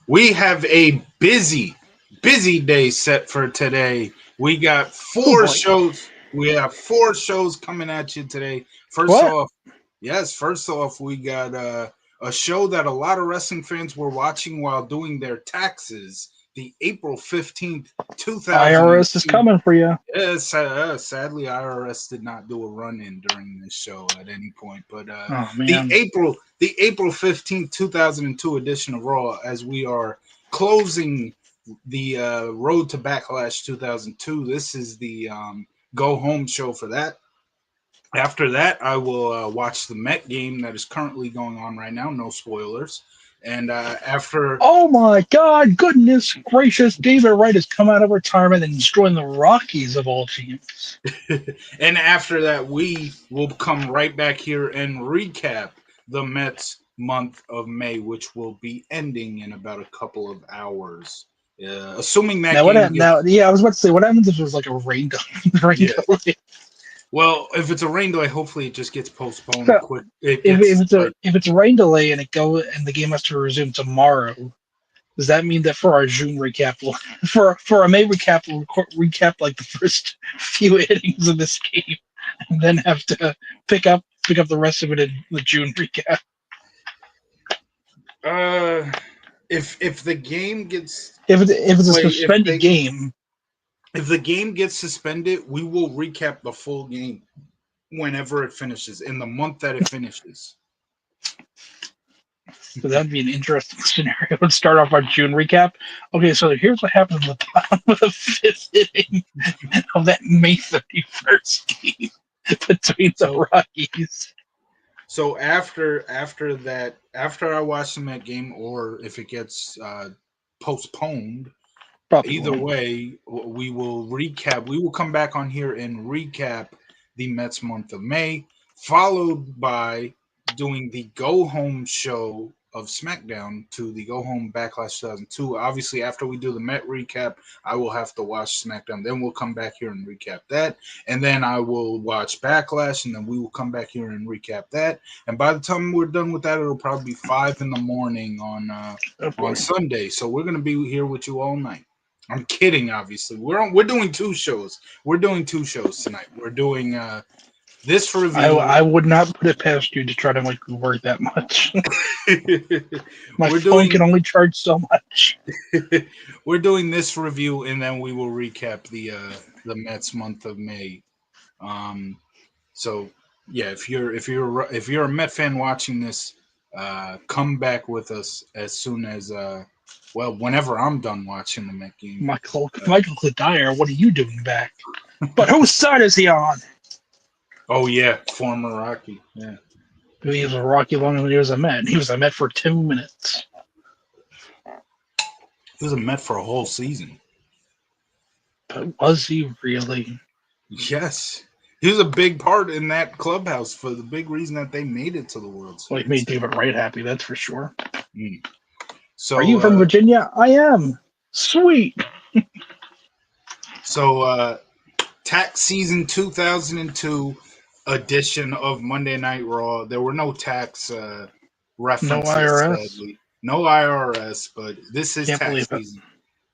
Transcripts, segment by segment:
We have a busy day set for today. We got four shows. We have four shows coming at you today. First off, we got a show that a lot of wrestling fans were watching while doing their taxes. The April 15th, 2000. IRS is coming for you. Yes, sadly, IRS did not do a run-in during this show at any point. But the April 15th, 2002 edition of Raw, as we are closing the road to Backlash 2002. This is the go-home show for that. After that, I will watch the Met game that is currently going on right now. No spoilers. And after... Oh my God, goodness gracious, David Wright has come out of retirement and destroying the Rockies of all teams. And after that, we will come right back here and recap the Mets month of May, which will be ending in about a couple of hours. Assuming that I was about to say, what happens if there's like a rain delay? Well, if it's a rain delay, hopefully it just gets postponed quick. If it's a rain delay and the game has to resume tomorrow, does that mean that for our June recap, for our May recap, we'll recap like the first few innings of this game, and then have to pick up the rest of it in the June recap? If the game gets if it's a suspended game. If the game gets suspended, we will recap the full game whenever it finishes, in the month that it finishes. So that'd be an interesting scenario. Let's start off our June recap. Okay, so here's what happened with the fifth inning of that May 31st game between the Rockies. So after I watch the Met game, or if it gets postponed, either way, we will recap. We will come back on here and recap the Mets month of May, followed by doing the go-home show of SmackDown to the go-home Backlash 2002. Obviously, after we do the Met recap, I will have to watch SmackDown. Then we'll come back here and recap that. And then I will watch Backlash, and then we will come back here and recap that. And by the time we're done with that, it'll probably be 5 in the morning on Sunday. So we're going to be here with you all night. I'm kidding, obviously. We're doing two shows. We're doing two shows tonight. We're doing this review. I would not put it past you to try to make it work that much. My phone can only charge so much. We're doing this review, and then we will recap the Mets month of May. So yeah, if you're a Met fan watching this, come back with us as soon as whenever I'm done watching the Met game. Michael Dyer, what are you doing back? But whose side is he on? Oh yeah, former Rocky. Yeah, he was a Rocky longer than he was a Met. He was a Met for 2 minutes. He was a Met for a whole season. But was he really? Yes. He was a big part in that clubhouse for the big reason that they made it to the World Series. Well, he made David Wright happy, that's for sure. So, are you from Virginia? I am. Sweet. So, tax season 2002 edition of Monday Night Raw. There were no tax references. No IRS. Sadly. No IRS, but this is tax season.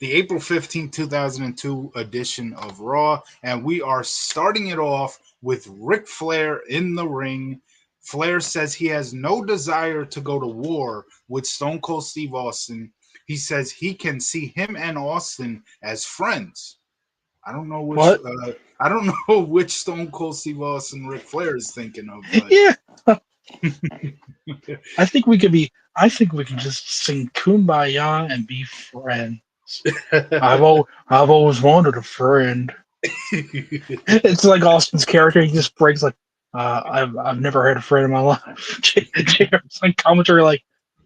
The April 15, 2002 edition of Raw. And we are starting it off with Ric Flair in the ring. Flair says he has no desire to go to war with Stone Cold Steve Austin. He says he can see him and Austin as friends. I don't know which. I don't know which Stone Cold Steve Austin Ric Flair is thinking of. But. Yeah. I think we can just sing Kumbaya and be friends. I've always wanted a friend. It's like Austin's character. He just breaks like, I've never had a friend in my life. It's like commentary like,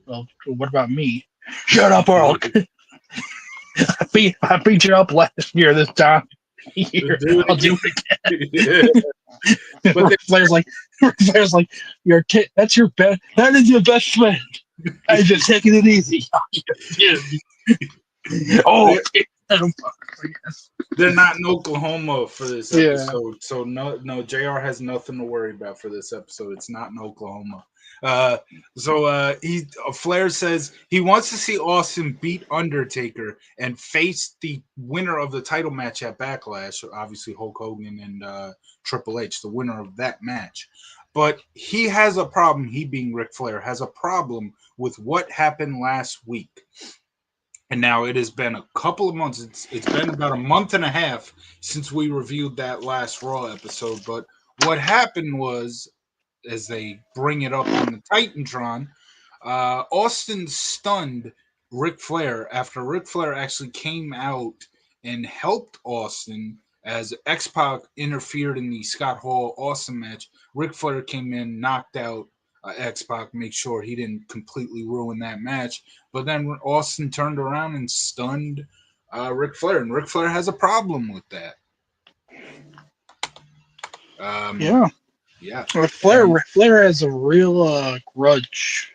well, what about me? Shut up, Earl. I beat you up last year. This time, I'll do it again. Yeah. But Flair's like, that's your best. That is your best friend. I'm just taking it easy. Oh, I guess. They're not in Oklahoma for this Yeah. episode, so no. JR has nothing to worry about for this episode. It's not in Oklahoma. Flair says he wants to see Austin beat Undertaker and face the winner of the title match at Backlash. Obviously, Hulk Hogan and Triple H, the winner of that match. But he has a problem. He, being Ric Flair, has a problem with what happened last week. And now it has been a couple of months. It's been about a month and a half since we reviewed that last Raw episode. But what happened was, as they bring it up on the Titantron, Austin stunned Ric Flair after Ric Flair actually came out and helped Austin as X-Pac interfered in the Scott Hall Austin match. Ric Flair came in, knocked out X-Pac, make sure he didn't completely ruin that match. But then Austin turned around and stunned Ric Flair, and Ric Flair has a problem with that. Yeah. Flair has a real grudge.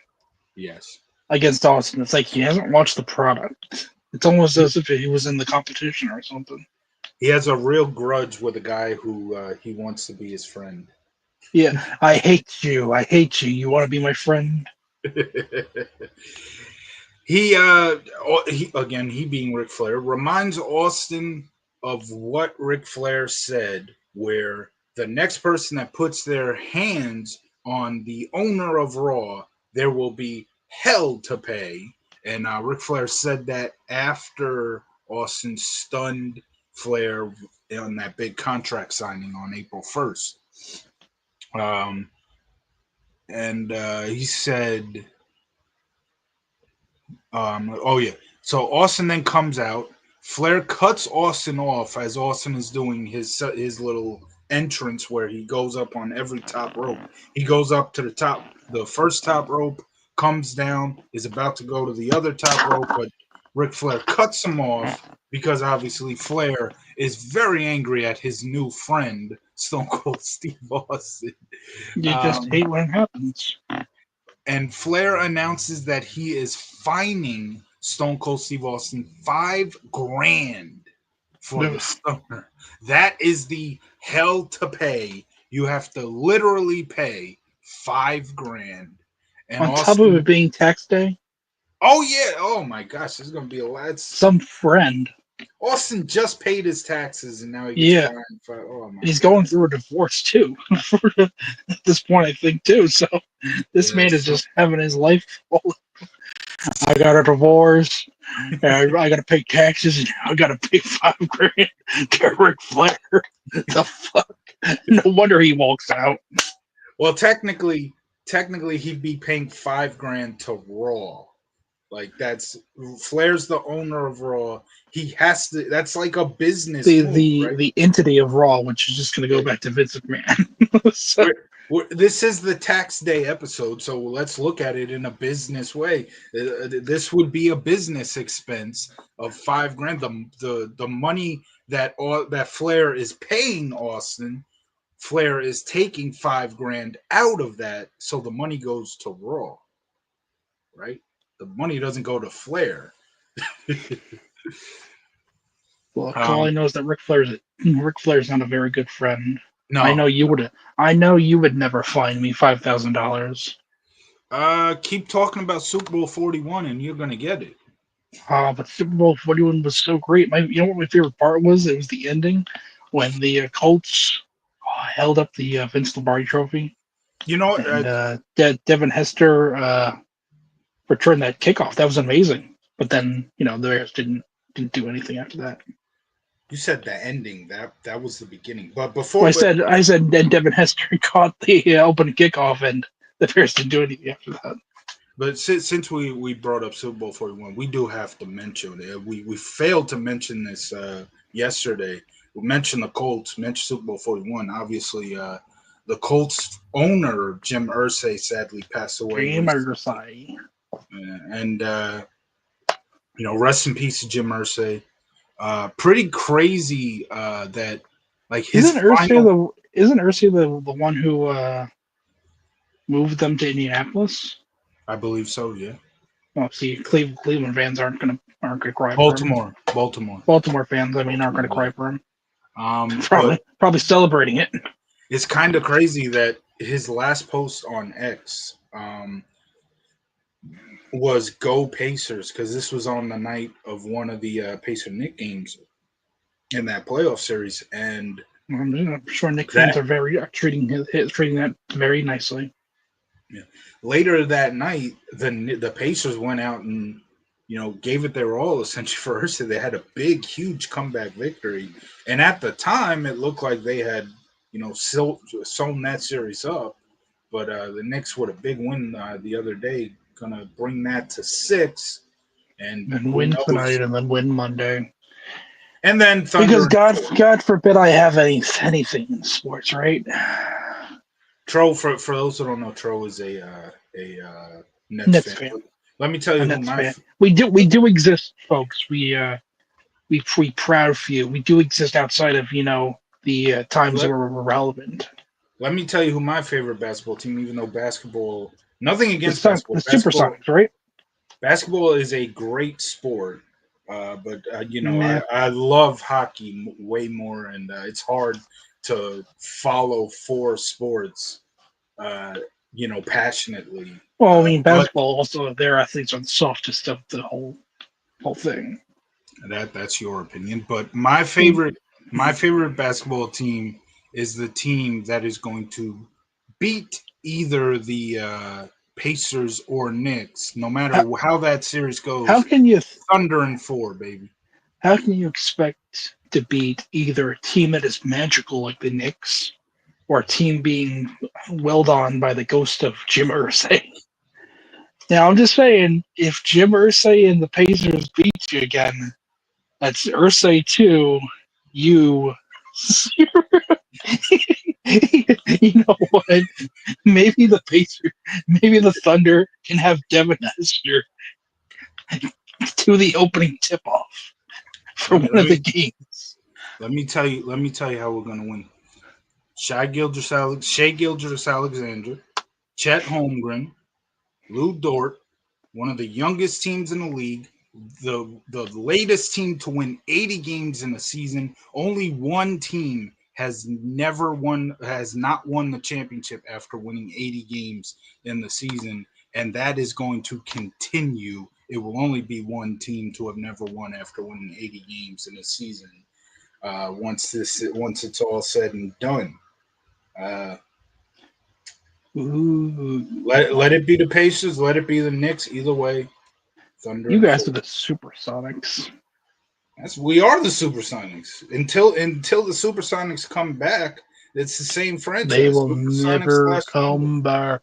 Yes. Against Austin. It's like he hasn't watched the product. It's almost as if he was in the competition or something. He has a real grudge with a guy who he wants to be his friend. Yeah, I hate you. I hate you. You want to be my friend? He being Ric Flair, reminds Austin of what Ric Flair said, where the next person that puts their hands on the owner of Raw, there will be hell to pay. And Ric Flair said that after Austin stunned Flair on that big contract signing on April 1st. He said, so Austin then comes out. Flair cuts Austin off as Austin is doing his little entrance where he goes up on every top rope. He goes up to the first top rope, comes down, is about to go to the other top rope, but Ric Flair cuts him off because obviously Flair is very angry at his new friend, Stone Cold Steve Austin. You just hate when it happens. And Flair announces that he is fining Stone Cold Steve Austin $5,000 for the stunner. That is the hell to pay. You have to literally pay $5,000. And on Austin, top of it being tax day. Oh yeah! Oh my gosh! There's gonna be a lot. Some friend. Austin just paid his taxes, and now he gets fined. Oh my! He's going through a divorce too. At this point, I think too. So this man is just having his life full. I got a divorce. I got to pay taxes, and I got to pay $5,000 to Ric Flair. The fuck! No wonder he walks out. Well, technically, he'd be paying $5,000 to Raw. Like that's Flair's the owner of Raw. He has to. That's like a business. The entity of Raw, which is just going to go back to Vince McMahon. So. This is the tax day episode, so let's look at it in a business way. This would be a business expense of $5,000. The money that Flair is paying Austin, Flair is taking $5,000 out of that, so the money goes to Raw. Right? The money doesn't go to Flair. Well, all I know is that Ric Flair's not a very good friend. No, I know you would. I know you would never find me $5,000. Keep talking about Super Bowl 41, and you're gonna get it. But Super Bowl 41 was so great. You know what my favorite part was? It was the ending when the Colts held up the Vince Lombardi Trophy. You know, and, Devin Hester returned that kickoff. That was amazing. But then the Bears didn't do anything after that. You said the ending. That was the beginning. But before I said then Devin Hester caught the opening kickoff, and the Bears didn't do anything after that. But since we brought up Super Bowl 41, we do have to mention it. We failed to mention this yesterday. We mentioned the Colts, mentioned Super Bowl 41. Obviously, the Colts owner, Jim Irsay, sadly passed away. Jim Irsay. And, rest in peace to Jim Irsay. Pretty crazy that, like, his Isn't Irsay the one who moved them to Indianapolis? I believe so, yeah. Well, see, Cleveland fans aren't gonna cry for him. Baltimore fans, aren't gonna cry for him. Probably celebrating it. It's kind of crazy that his last post on X was "Go Pacers" because this was on the night of one of the Pacer Knick games in that playoff series, and I'm sure Knick fans are treating that very nicely. Yeah. Later that night, the Pacers went out and gave it their all essentially for Ursa. They had a big, huge comeback victory, and at the time, it looked like they had sewn that series up. But the Knicks with a big win the other day, gonna bring that to 6, and win tonight, and then win Monday. And then Thunder. Because God forbid I have anything in sports, right? Tro, for those who don't know, Tro is a Nets fan. Let me tell you we do exist, folks. We proud for you. We do exist outside of the times that were relevant. Let me tell you who my favorite basketball team, even though basketball, nothing against basketball. The Supersonics, right? Basketball is a great sport, but I love hockey way more, and it's hard to follow 4 sports, passionately. Well, basketball also, their athletes are the softest of the whole thing. That's your opinion, but my favorite basketball team is the team that is going to beat either the Pacers or Knicks, no matter how that series goes. How can you Thunder in 4, baby? How can you expect to beat either a team that is magical like the Knicks or a team being willed on by the ghost of Jim Irsay? Now, I'm just saying, if Jim Irsay and the Pacers beat you again, that's Irsay 2, you. You know what? Maybe the Pacers, maybe the Thunder can have Devin Hester to the opening tip-off for one of the games. Let me tell you how we're gonna win. Shai Gilgeous-Alexander, Chet Holmgren, Lou Dort, one of the youngest teams in the league, the latest team to win 80 games in a season. Only one team has not won the championship after winning 80 games in the season, and that is going to continue. It will only be one team to have never won after winning 80 games in a season. Once it's all said and done. Let it be the Pacers, let it be the Knicks. Either way, Thunder. You guys are the Supersonics. We are the Supersonics. Until the Supersonics come back, it's the same franchise. They will never come back.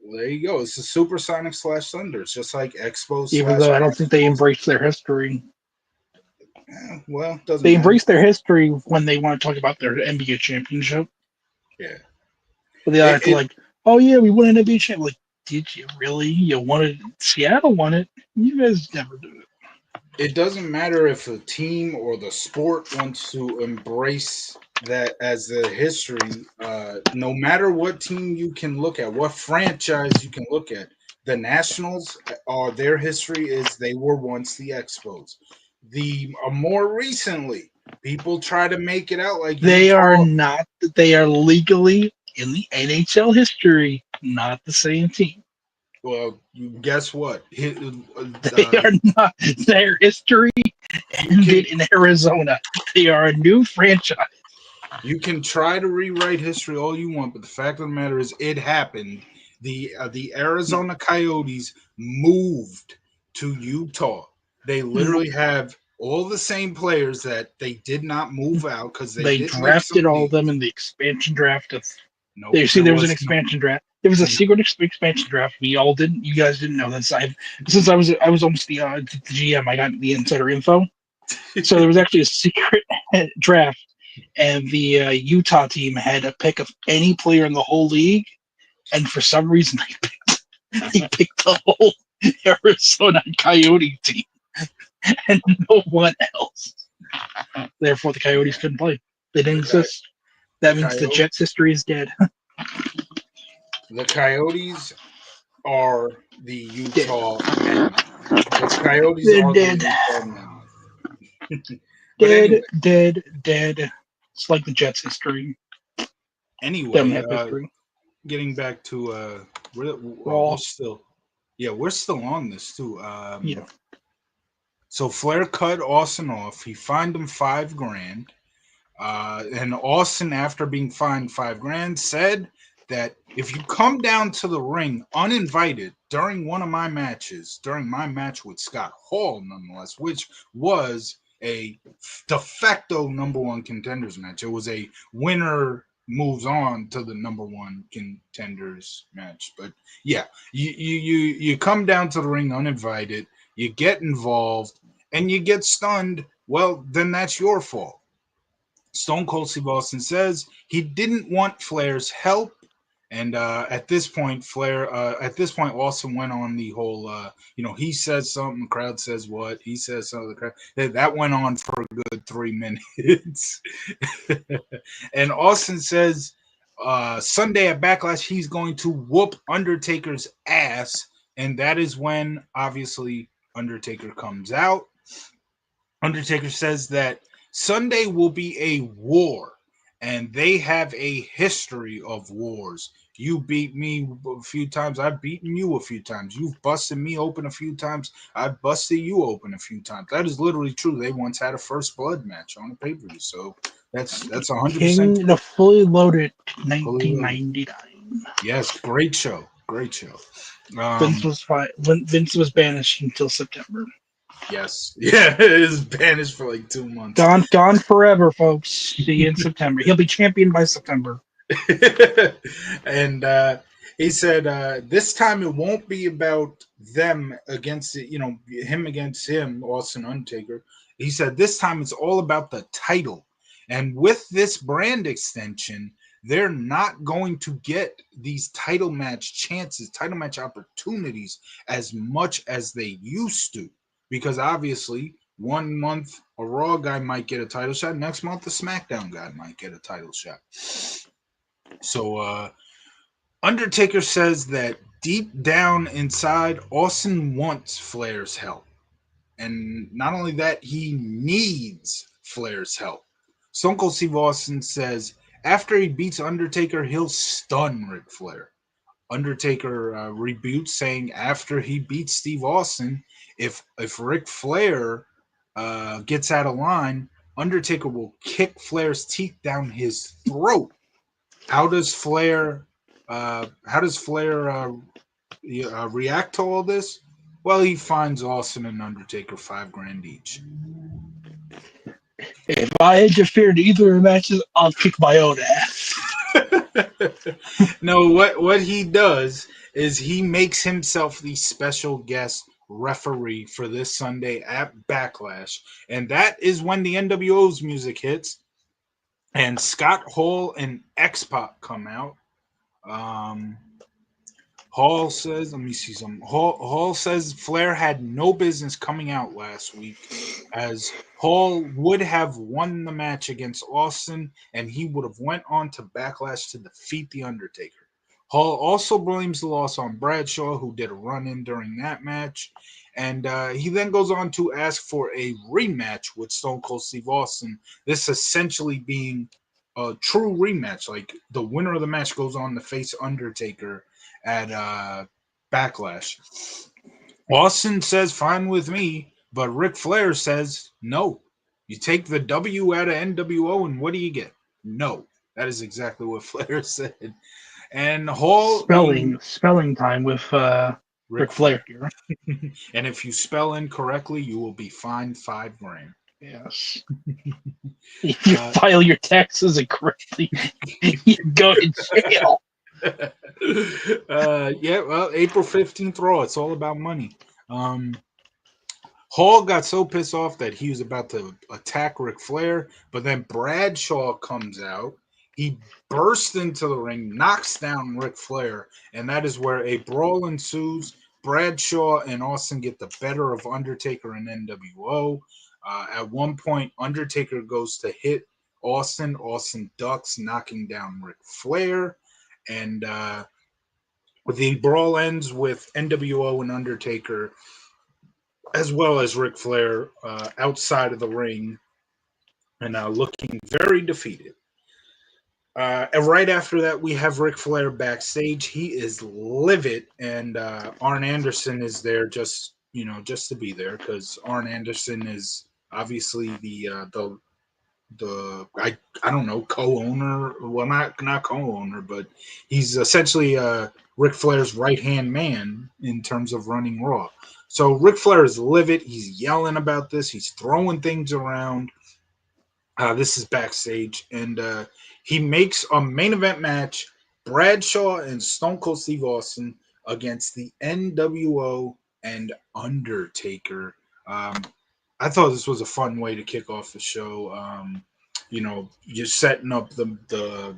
There you go. It's the Supersonics / Thunder. It's just like Expos. Even though I don't think they embrace their history. Yeah, well, doesn't they embrace their history when they want to talk about their NBA championship. Yeah. But they act like, oh yeah, we won an NBA championship. Like, did you really? You wanted Seattle won it. You guys never do it. It doesn't matter if the team or the sport wants to embrace that as the history. No matter what team you can look at, what franchise you can look at, the Nationals their history is they were once the Expos. The more recently, people try to make it out like they are not. They are legally in the NHL history not the same team. Well, guess what? They are not. Their history ended in Arizona. They are a new franchise. You can try to rewrite history all you want, but the fact of the matter is, it happened. The Arizona Coyotes moved to Utah. They literally have all the same players that they did not move out because they drafted all of them in the expansion draft. There was an expansion draft. There was a secret expansion draft. We all didn't. You guys didn't know this. Since I was almost the GM, I got the insider info. So there was actually a secret draft, and the Utah team had a pick of any player in the whole league, and for some reason they picked the whole Arizona Coyote team, and no one else. Therefore, the Coyotes couldn't play. They didn't exist. That means the Jets' history is dead. The Coyotes are the Utah men. The Coyotes Dead, are the dead, Utah men. But dead, anyway, dead, dead. It's like the Jets' history. Don't anyway, have history. getting back to we're Raw. still we're still on this too. Yeah. So Flair cut Austin off. He fined him $5,000. And Austin, after being fined $5,000, said that if you come down to the ring uninvited during one of my matches, during my match with Scott Hall, nonetheless, which was a de facto number one contenders match. It was a winner moves on to the number one contenders match. But yeah, you come down to the ring uninvited, you get involved, and you get stunned. Well, then that's your fault. Stone Cold Steve Austin says he didn't want Flair's help, and at this point, Austin went on the whole, he says something, the crowd says what, he says something, the crowd that went on for a good 3 minutes, and Austin says Sunday at Backlash he's going to whoop Undertaker's ass, and that is when obviously Undertaker comes out. Undertaker says that Sunday will be a war, and they have a history of wars. You beat me a few times. I've beaten you a few times. You've busted me open a few times. I've busted you open a few times. That is literally true. They once had a first blood match on a pay-per-view, so that's 100% King, true. the fully loaded Fully loaded. 1999. Yes, great show. Great show. Vince Um, was fine. Vince was banished until September. yes. Yeah, it is banished for like 2 months. Gone forever, folks. See you in September. He'll be champion by September. And he said this time it won't be about them against it, him against him, Austin Undertaker. He said this time it's all about the title. And with this brand extension, they're not going to get these title match chances, title match opportunities as much as they used to. Because obviously, 1 month a Raw guy might get a title shot, next month a SmackDown guy might get a title shot. So Undertaker says that deep down inside, Austin wants Flair's help. And not only that, he needs Flair's help. Stone Cold Steve Austin says after he beats Undertaker, he'll stun Ric Flair. Undertaker rebukes, saying after he beats Steve Austin, if Ric Flair gets out of line, Undertaker will kick Flair's teeth down his throat. How does Flair react to all this? Well, he fines Austin and Undertaker $5,000 each. If I interfered in either of the matches, I'll kick my own ass. No, what he does is he makes himself the special guest referee for this Sunday at Backlash, and that is when the NWO's music hits, and Scott Hall and X-Pac come out. Hall says, let me see some. Hall says Flair had no business coming out last week, as Hall would have won the match against Austin, and he would have went on to Backlash to defeat the Undertaker. Hall also blames the loss on Bradshaw, who did a run-in during that match, and he then goes on to ask for a rematch with Stone Cold Steve Austin. This essentially being a true rematch, like the winner of the match goes on to face Undertaker at Backlash. Austin says fine with me, but Ric Flair says no. You take the W out of NWO, and what do you get? No. That is exactly what Flair said. And Hall, Spelling time with Ric Flair here. And if you spell incorrectly, you will be fined $5,000. Yes. If you file your taxes incorrectly, you go to jail. Yeah, well, April 15th Raw. It's all about money. Hall got so pissed off that he was about to attack Ric Flair, but then Bradshaw comes out. He bursts into the ring, knocks down Ric Flair, and that is where a brawl ensues. Bradshaw and Austin get the better of Undertaker and NWO. At one point, Undertaker goes to hit Austin. Austin ducks, knocking down Ric Flair. And The brawl ends with NWO and Undertaker, as well as Ric Flair, outside of the ring and looking very defeated. And right after that, we have Ric Flair backstage. He is livid, and Arn Anderson is there just to be there because Arn Anderson is obviously the I don't know, co-owner. Well, not co-owner, but he's essentially Ric Flair's right hand man in terms of running Raw. So Ric Flair is livid. He's yelling about this. He's throwing things around. This is backstage, and he makes a main event match: Bradshaw and Stone Cold Steve Austin against the NWO and Undertaker. I thought this was a fun way to kick off the show. You're setting up the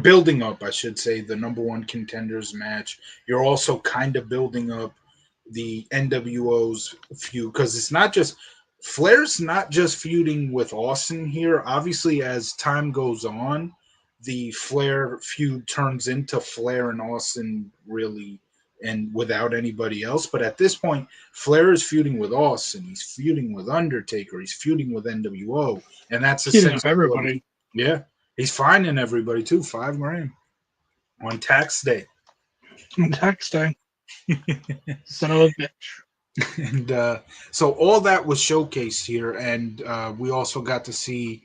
building up, I should say, the number one contenders match. You're also kind of building up the NWO's feud because it's not just Flair's not just feuding with Austin here. Obviously, as time goes on, the Flair feud turns into Flair and Austin really and without anybody else. But at this point, Flair is feuding with Austin. He's feuding with Undertaker. He's feuding with NWO. And that's essentially everybody. Yeah. He's finding everybody too. $5,000 on tax day. On tax day. Son of a bitch. And so all that was showcased here, and we also got to see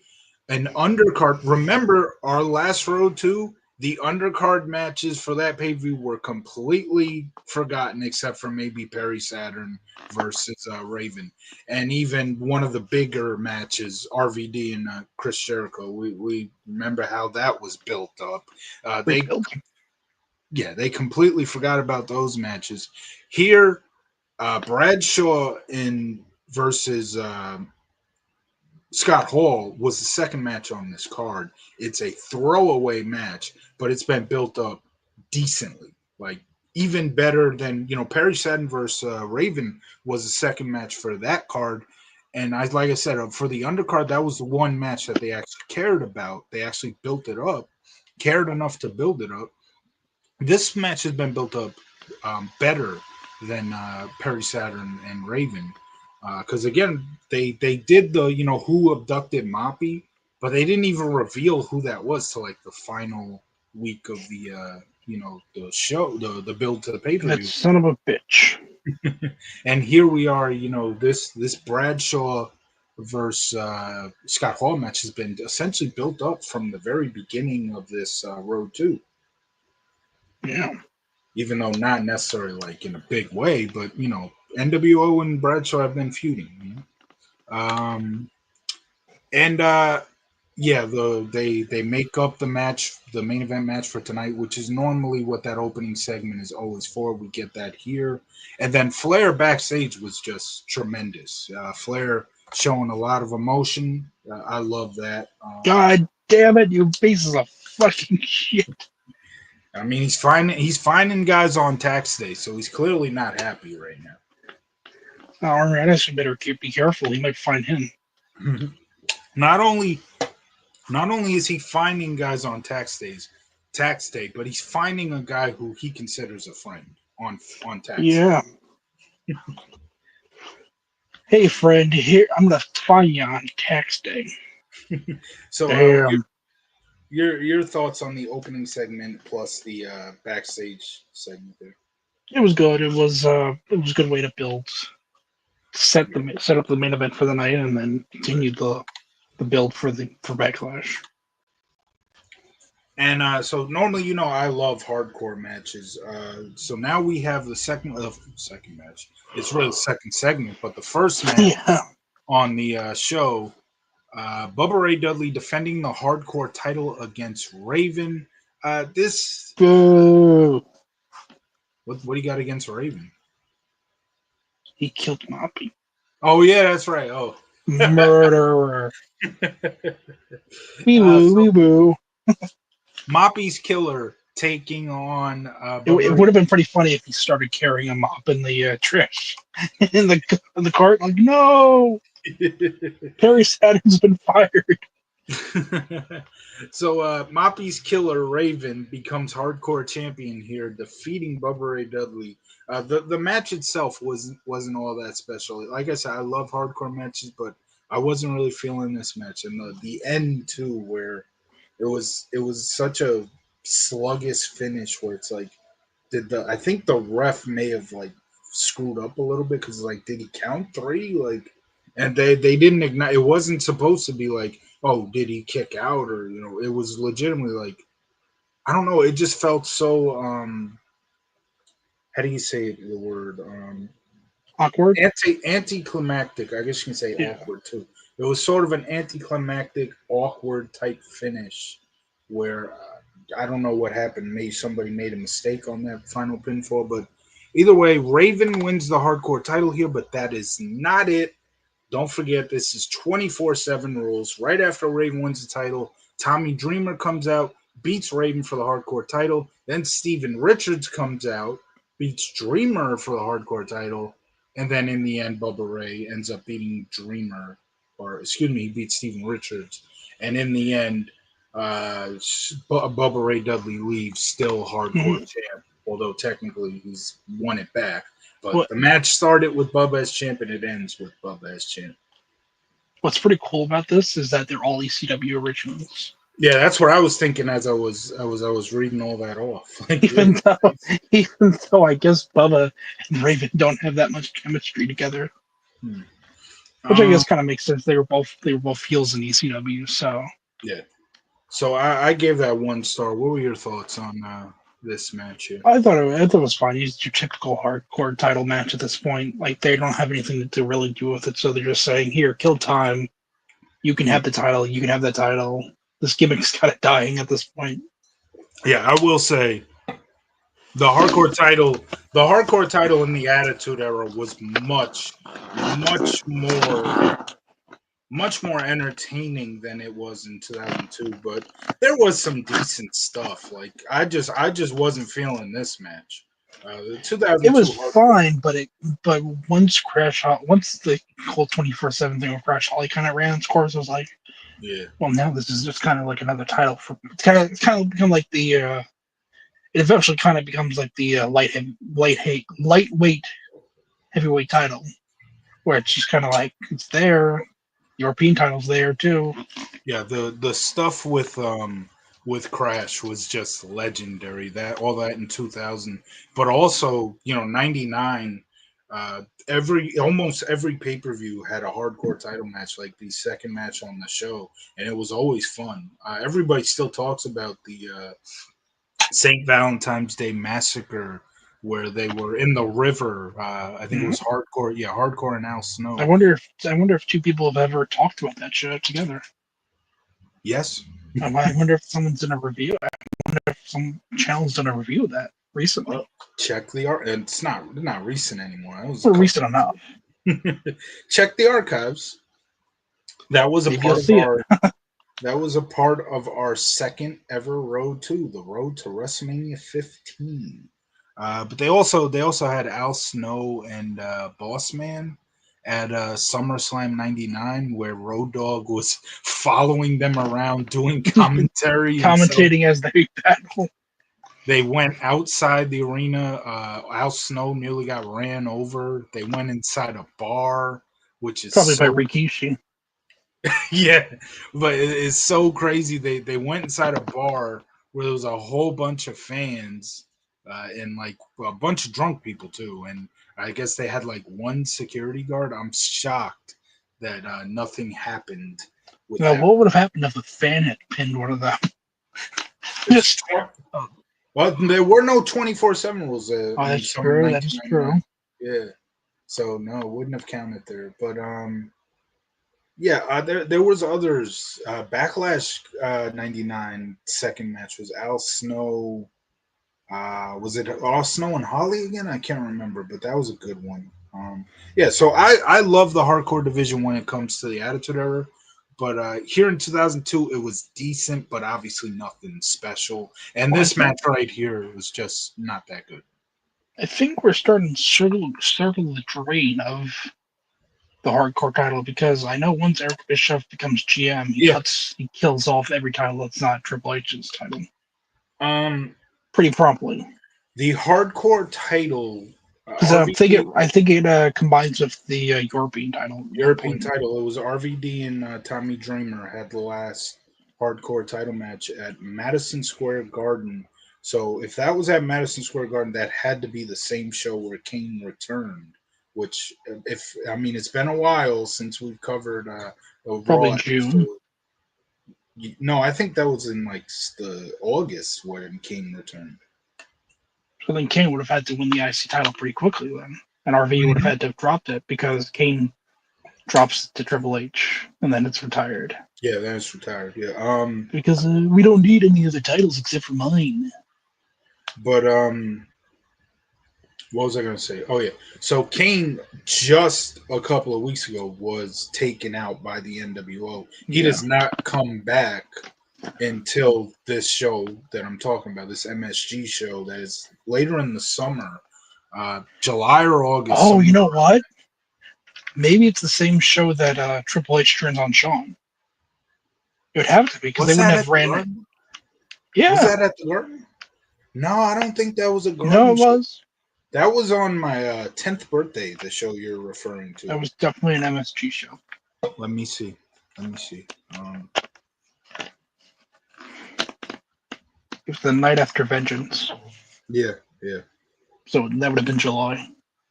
an undercard. Remember our last Road 2? The undercard matches for that pay-per-view were completely forgotten, except for maybe Perry Saturn versus Raven, and even one of the bigger matches, RVD and Chris Jericho. We remember how that was built up. They completely forgot about those matches. Here, Bradshaw versus Scott Hall was the second match on this card. It's a throwaway match, but it's been built up decently, like even better than Perry Saturn versus Raven was the second match for that card. And like I said, for the undercard, that was the one match that they actually cared about. They actually built it up, cared enough to build it up. This match has been built up better than Perry Saturn and Raven. Because again, they did the who abducted Moppy, but they didn't even reveal who that was till like the final week of the the show, the build to the pay-per-view. That son of a bitch. And here we are, this Bradshaw versus Scott Hall match has been essentially built up from the very beginning of this Road 2. Yeah. Even though not necessarily like in a big way, but NWO and Bradshaw have been feuding. They make up the match, the main event match for tonight, which is normally what that opening segment is always for. We get that here, and then Flair backstage was just tremendous. Flair showing a lot of emotion. I love that. God damn it, you pieces of fucking shit. I mean, he's finding guys on tax day, so he's clearly not happy right now. All right, I should better be careful. He might find him. Not only is he finding guys on tax day, but he's finding a guy who he considers a friend on tax. Yeah. Hey, friend, here I'm gonna find you on tax day. So, your thoughts on the opening segment plus the backstage segment there? It was good. It was a good way to build, set up the main event for the night, and then continue the build for Backlash. And so normally, I love hardcore matches. So now we have the second match. It's really the second segment, but the first match on the show. Bubba Ray Dudley defending the hardcore title against Raven. Boo. What do you got against Raven? He killed Moppy. Oh yeah, that's right. Oh, murderer. Wee woo. Moppy's killer taking on. It would have been pretty funny if he started carrying a mop in the trash in the cart. Like, no, Perry Saturn's been fired. So Moppy's killer Raven becomes hardcore champion here, defeating Bubba Ray Dudley. The match itself wasn't all that special. Like I said, I love hardcore matches, but I wasn't really feeling this match. And the end too, where it was such a sluggish finish, where it's like, I think the ref may have like screwed up a little bit, because like, did he count three, like, and they didn't ignite. It wasn't supposed to be like, oh, did he kick out, or it was legitimately like, I don't know, it just felt so how do you say the word, Awkward. anticlimactic, I guess you can say Yeah. awkward too. It was sort of an anticlimactic, awkward type finish, where I don't know what happened. Maybe somebody made a mistake on that final pinfall, but either way, Raven wins the hardcore title here, but that is not it. Don't forget, this is 24/7 rules. Right after Raven wins the title, Tommy Dreamer comes out, beats Raven for the hardcore title. Then Steven Richards comes out, beats Dreamer for the hardcore title. And then in the end, Bubba Ray ends up beating Dreamer, or excuse me, he beats Steven Richards. And in the end, Bubba Ray Dudley leaves still hardcore Mhm. champ, although technically he's won it back. But What the match started with Bubba as champ, and it ends with Bubba as champ. What's pretty cool about this is that they're all ECW originals. Yeah, that's what I was thinking as I was reading all that off. Like, Even though, even though I guess Bubba and Raven don't have that much chemistry together, hmm. which I um, guess kind of makes sense. They were both heels in ECW, so yeah. So I gave that 1 star. What were your thoughts on this match here? I thought it was fine. It's your typical hardcore title match at this point. Like they don't have anything to really do with it, so they're just saying, "Here, kill time. You can Hmm. have the title. You can have that title." This gimmick's kind of dying at this point. Yeah, I will say the hardcore title, in the Attitude Era was much more entertaining than it was in 2002, but there was some decent stuff. Like, I just wasn't feeling this match. The It was 2002 hardcore. fine, but once the whole 24/7 thing with Crash Holly kind of ran its course, I was like, Yeah. well, now this is just kind of like another title for it's kind of become like the it eventually kind of becomes like the lightweight heavyweight title, where it's just kind of like it's there. European title's there too. Yeah, the stuff with Crash was just legendary. That all that in 2000, but also, 99, almost every pay-per-view had a hardcore title match, like the second match on the show, and it was always fun. Everybody still talks about the St. Valentine's Day Massacre, where they were in the river. I think it Mhm. was Hardcore. Yeah, Hardcore and Al I Snow. wonder if I wonder if two people have ever talked about that show together. Yes. I wonder if someone's done a review. I wonder if some channel's done a review of that recently. Well, check the art. It's not recent anymore. It was a Or couple. recent enough. Check the archives. That was a Maybe you'll part of see it. our. That was a part of our second ever road to the road to WrestleMania 15. But they also had Al Snow and Boss Man at SummerSlam '99, where Road Dogg was following them around doing commentary himself. Commentating as they battle. They went outside the arena. Al Snow nearly got ran over. They went inside a bar, which is Probably by so Rikishi. yeah, but it's so crazy. They went inside a bar where there was a whole bunch of fans, and like a bunch of drunk people too. And I guess they had like one security guard. I'm shocked that nothing happened with Now, that. what would have happened if a fan had pinned one of them? It's Just oh, well, there were no 24/7 rules in that's summer true. That is true. 1999. Yeah, so no, it wouldn't have counted there. But yeah, there was others. Backlash '99 second match was Al Snow. Was it Al Snow and Holly again? I can't remember, but that was a good one. Yeah, so I love the hardcore division when it comes to the Attitude Era. But here in 2002, it was decent, but obviously nothing special. And Well, this match right here was just not that good. I think we're starting to circle the drain of the hardcore title, because I know once Eric Bischoff becomes GM, he kills off every title that's not Triple H's title. Pretty promptly. The hardcore title, because I think it combines with the European title. European title. It was RVD and Tommy Dreamer had the last hardcore title match at Madison Square Garden. So if that was at Madison Square Garden, that had to be the same show where Kane returned. Which, it's been a while since we've covered probably Raw June. No, I think that was in like the August when Kane returned. So then Kane would have had to win the IC title pretty quickly then, and RV would have had to have dropped it because Kane drops to Triple H and then it's retired. Yeah, then it's retired. Yeah, because we don't need any other titles except for mine. But what was I going to say? Oh, yeah. So Kane just a couple of weeks ago was taken out by the NWO. He does not come back until this show that I'm talking about, this MSG show that is later in the summer, July or August. Oh, you know what? Maybe it's the same show that Triple H turns on Shawn. It would have to be because they wouldn't have ran it. Yeah. Was that at the Garden? No, I don't think that was a Garden. No, it was. That was on my 10th birthday, the show you're referring to. That was definitely an MSG show. Let me see. It was the night after Vengeance. Yeah. So that would have been July.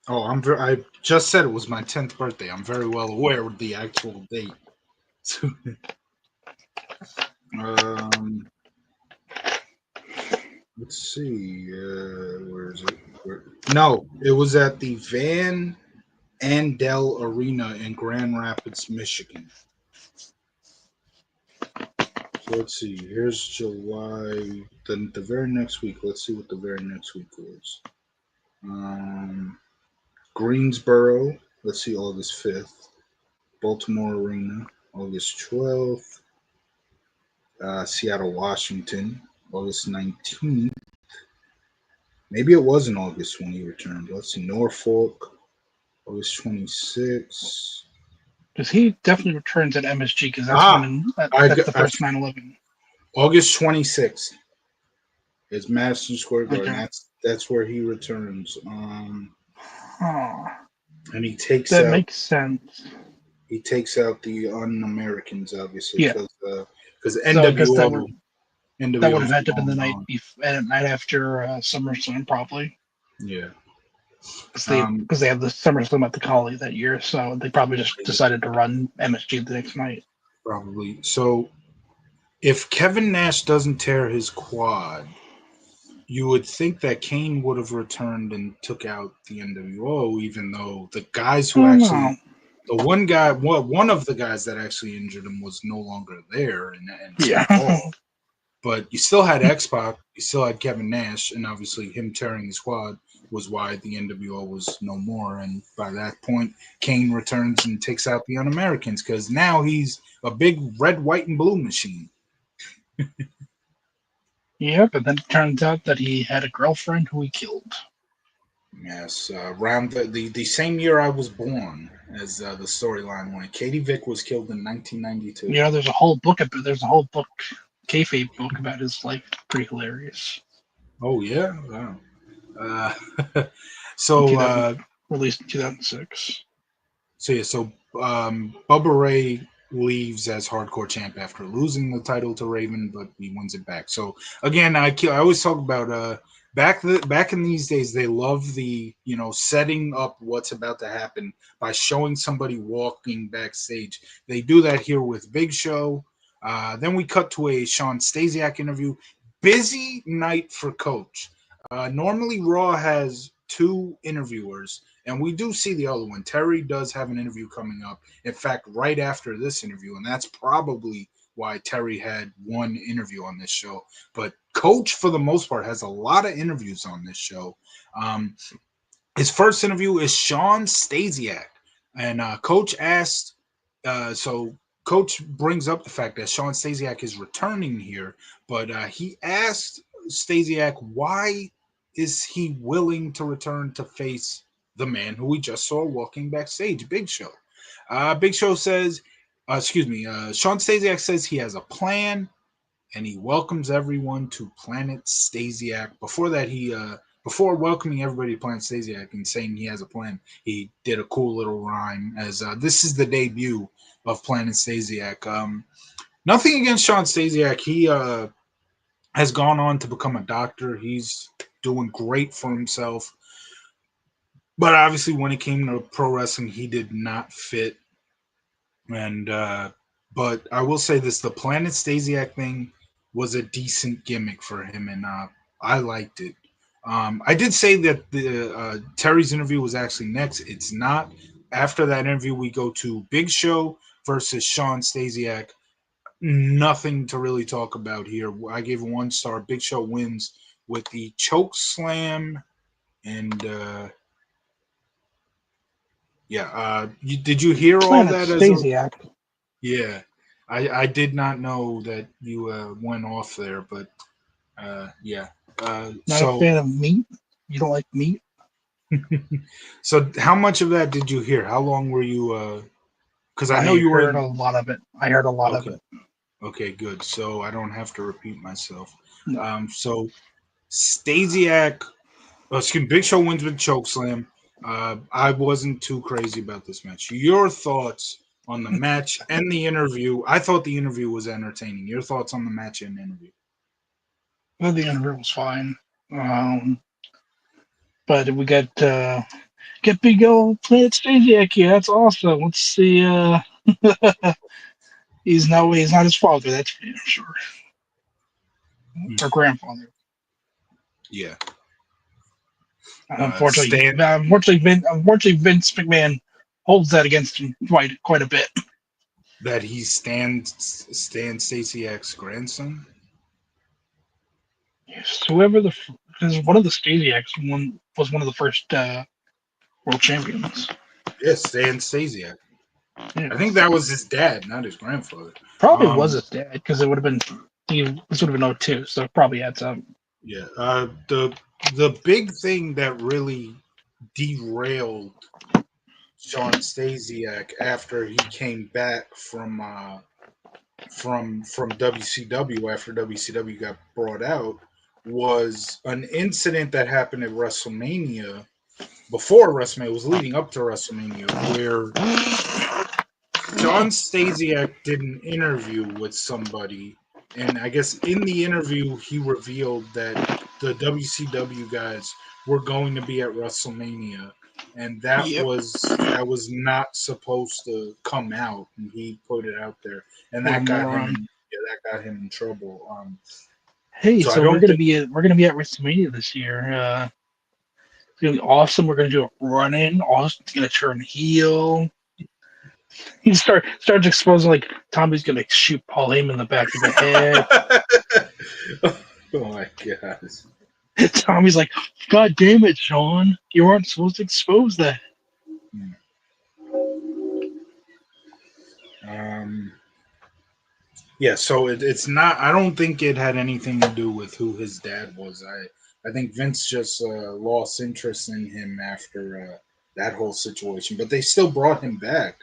Oh, I just said it was my 10th birthday. I'm very well aware of the actual date. Let's see. Where is it? No, it was at the Van Andel Arena in Grand Rapids, Michigan. So let's see. Here's July. The very next week. Let's see what the very next week was. Greensboro. Let's see. August 5th. Baltimore Arena. August 12th. Seattle, Washington. August 19th. Maybe it wasn't August when he returned. Let's see. Norfolk. August 26th. Because he definitely returns at MSG because that's the first 9/11. August 26th. It's Madison Square Garden. Okay. That's where he returns. And he takes that makes sense. He takes out the un-Americans, obviously. Yeah. Because NWO. That would have had to have been the night after SummerSlam, probably. Yeah. Because they have the SummerSlam at the Collie that year, so they probably just decided to run MSG the next night. Probably. So, if Kevin Nash doesn't tear his quad, you would think that Kane would have returned and took out the NWO, even though the guys who actually... The one of the guys that actually injured him was no longer there. But you still had X-Pac, you still had Kevin Nash, and obviously him tearing his quad was why the NWO was no more. And by that point, Kane returns and takes out the Un-Americans because now he's a big red, white, and blue machine. Yeah, but then it turns out that he had a girlfriend who he killed. Yes, around the same year I was born, as the storyline went. Katie Vick was killed in 1992. Yeah, there's a whole book kayfabe book about his life. Pretty hilarious. Oh yeah, wow. So released in 2006. So Bubba Ray leaves as hardcore champ after losing the title to Raven, but he wins it back. So again, I always talk about back in these days, they love the setting up what's about to happen by showing somebody walking backstage. They do that here with Big Show. Then we cut to a Shawn Stasiak interview. Busy night for Coach. Normally Raw has 2 interviewers, and we do see the other one. Terry does have an interview coming up. In fact, right after this interview, and that's probably why Terry had 1 interview on this show. But Coach, for the most part, has a lot of interviews on this show. His first interview is Shawn Stasiak, and Coach asked, Coach brings up the fact that Shawn Stasiak is returning here, but he asked Stasiak why is he willing to return to face the man who we just saw walking backstage, Big Show. Big Show says, Sean Stasiak says he has a plan and he welcomes everyone to Planet Stasiak. Before that, before welcoming everybody to Planet Stasiak and saying he has a plan, he did a cool little rhyme as this is the debut of Planet Stasiak. Nothing against Sean Stasiak. He has gone on to become a doctor. He's doing great for himself. But obviously, when it came to pro wrestling, he did not fit. And but I will say this: the Planet Stasiak thing was a decent gimmick for him, and I liked it. I did say that the Terry's interview was actually next. It's not. After that interview, we go to Big Show versus Sean Stasiak. Nothing to really talk about here. I gave 1 star. Big Show wins with the choke slam, and did you hear all Planet that? As Stasiak. Yeah, I did not know that you went off there, but yeah. Not a fan of meat. You don't like meat? So how much of that did you hear? How long were you? Because I know I you were heard in. a lot of it. I heard a lot of Okay, it. okay, good. So I don't have to repeat myself. No. So Stasiak, Big Show wins with chokeslam. I wasn't too crazy about this match. Your thoughts on the match and the interview? I thought the interview was entertaining. Your thoughts on the match and interview? Well, the interview was fine. But we get big old Planet Stasiak here. That's awesome. Let's see. He's not his father. That's for sure. Or grandfather. Yeah. Unfortunately, Stan unfortunately, Vince McMahon holds that against him quite a bit. that he's Stan Stasiak's grandson. Yes, whoever because one of the Stasiaks was one of the first world champions. Yes, Stan Stasiak. Yeah. I think that was his dad, not his grandfather. Probably was his dad because it would have been this would have been '02, so it probably had some. Yeah. The big thing that really derailed Sean Stasiak after he came back from WCW after WCW got brought out was an incident that happened at WrestleMania before WrestleMania. It was leading up to WrestleMania where John Stasiak did an interview with somebody, and I guess in the interview he revealed that the WCW guys were going to be at WrestleMania, and Yep. that was not supposed to come out, and he put it out there, and What a that got him moron. that got him in trouble. Hey, So I so don't think we're gonna be at WrestleMania this year. It's gonna be awesome. We're gonna do a run in. Austin's gonna turn heel. He starts exposing like Tommy's gonna shoot Paul Heyman in the back of the head. oh my god. Tommy's like, God damn it, Sean. You weren't supposed to expose that. Um Yeah, so it's not. I don't think it had anything to do with who his dad was. I think Vince just lost interest in him after that whole situation. But they still brought him back,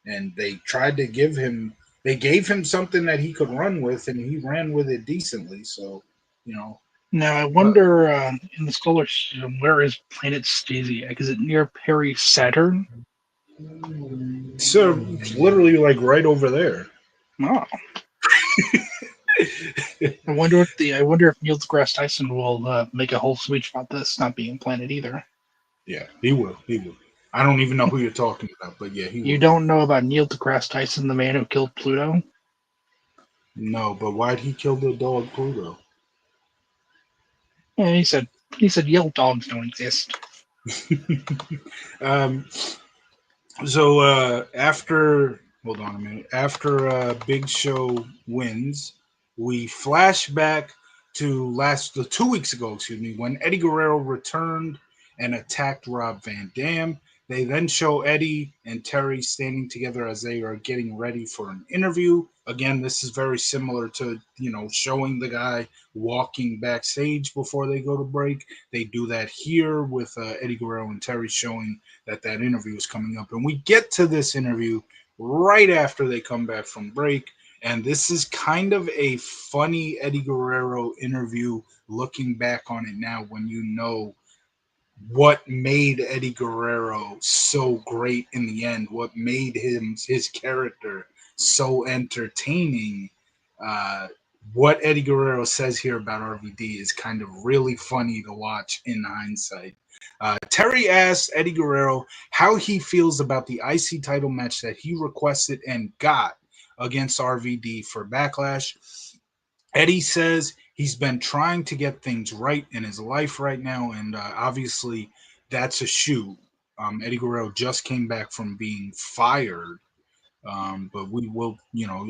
and they tried to give him. They gave him something that he could run with, and he ran with it decently. So, you know. Now I But wonder in the solar system where is Planet Stasiak? Is it near Perry Saturn? so literally, like right over there. Oh. I wonder if Neil deGrasse Tyson will make a whole speech about this not being Planet either. Yeah, he will. He will. I don't even know who you're talking about, but yeah, he You will. don't know about Neil deGrasse Tyson, the man who killed Pluto? No, but why'd he kill the dog Pluto? Yeah, he said yellow dogs don't exist. um, so after hold on a minute. After Big Show wins, we flash back to 2 weeks ago, excuse me, when Eddie Guerrero returned and attacked Rob Van Dam. They then show Eddie and Terry standing together as they are getting ready for an interview. Again, this is very similar to, showing the guy walking backstage before they go to break. They do that here with Eddie Guerrero and Terry showing that interview is coming up. And we get to this interview right after they come back from break. And this is kind of a funny Eddie Guerrero interview looking back on it now when you know what made Eddie Guerrero so great in the end, what made his character so entertaining. Uh, what Eddie Guerrero says here about RVD is kind of really funny to watch in hindsight. Terry asked Eddie Guerrero how he feels about the IC title match that he requested and got against RVD for Backlash. Eddie says he's been trying to get things right in his life right now, and obviously that's a shoot. Eddie Guerrero just came back from being fired, but we will,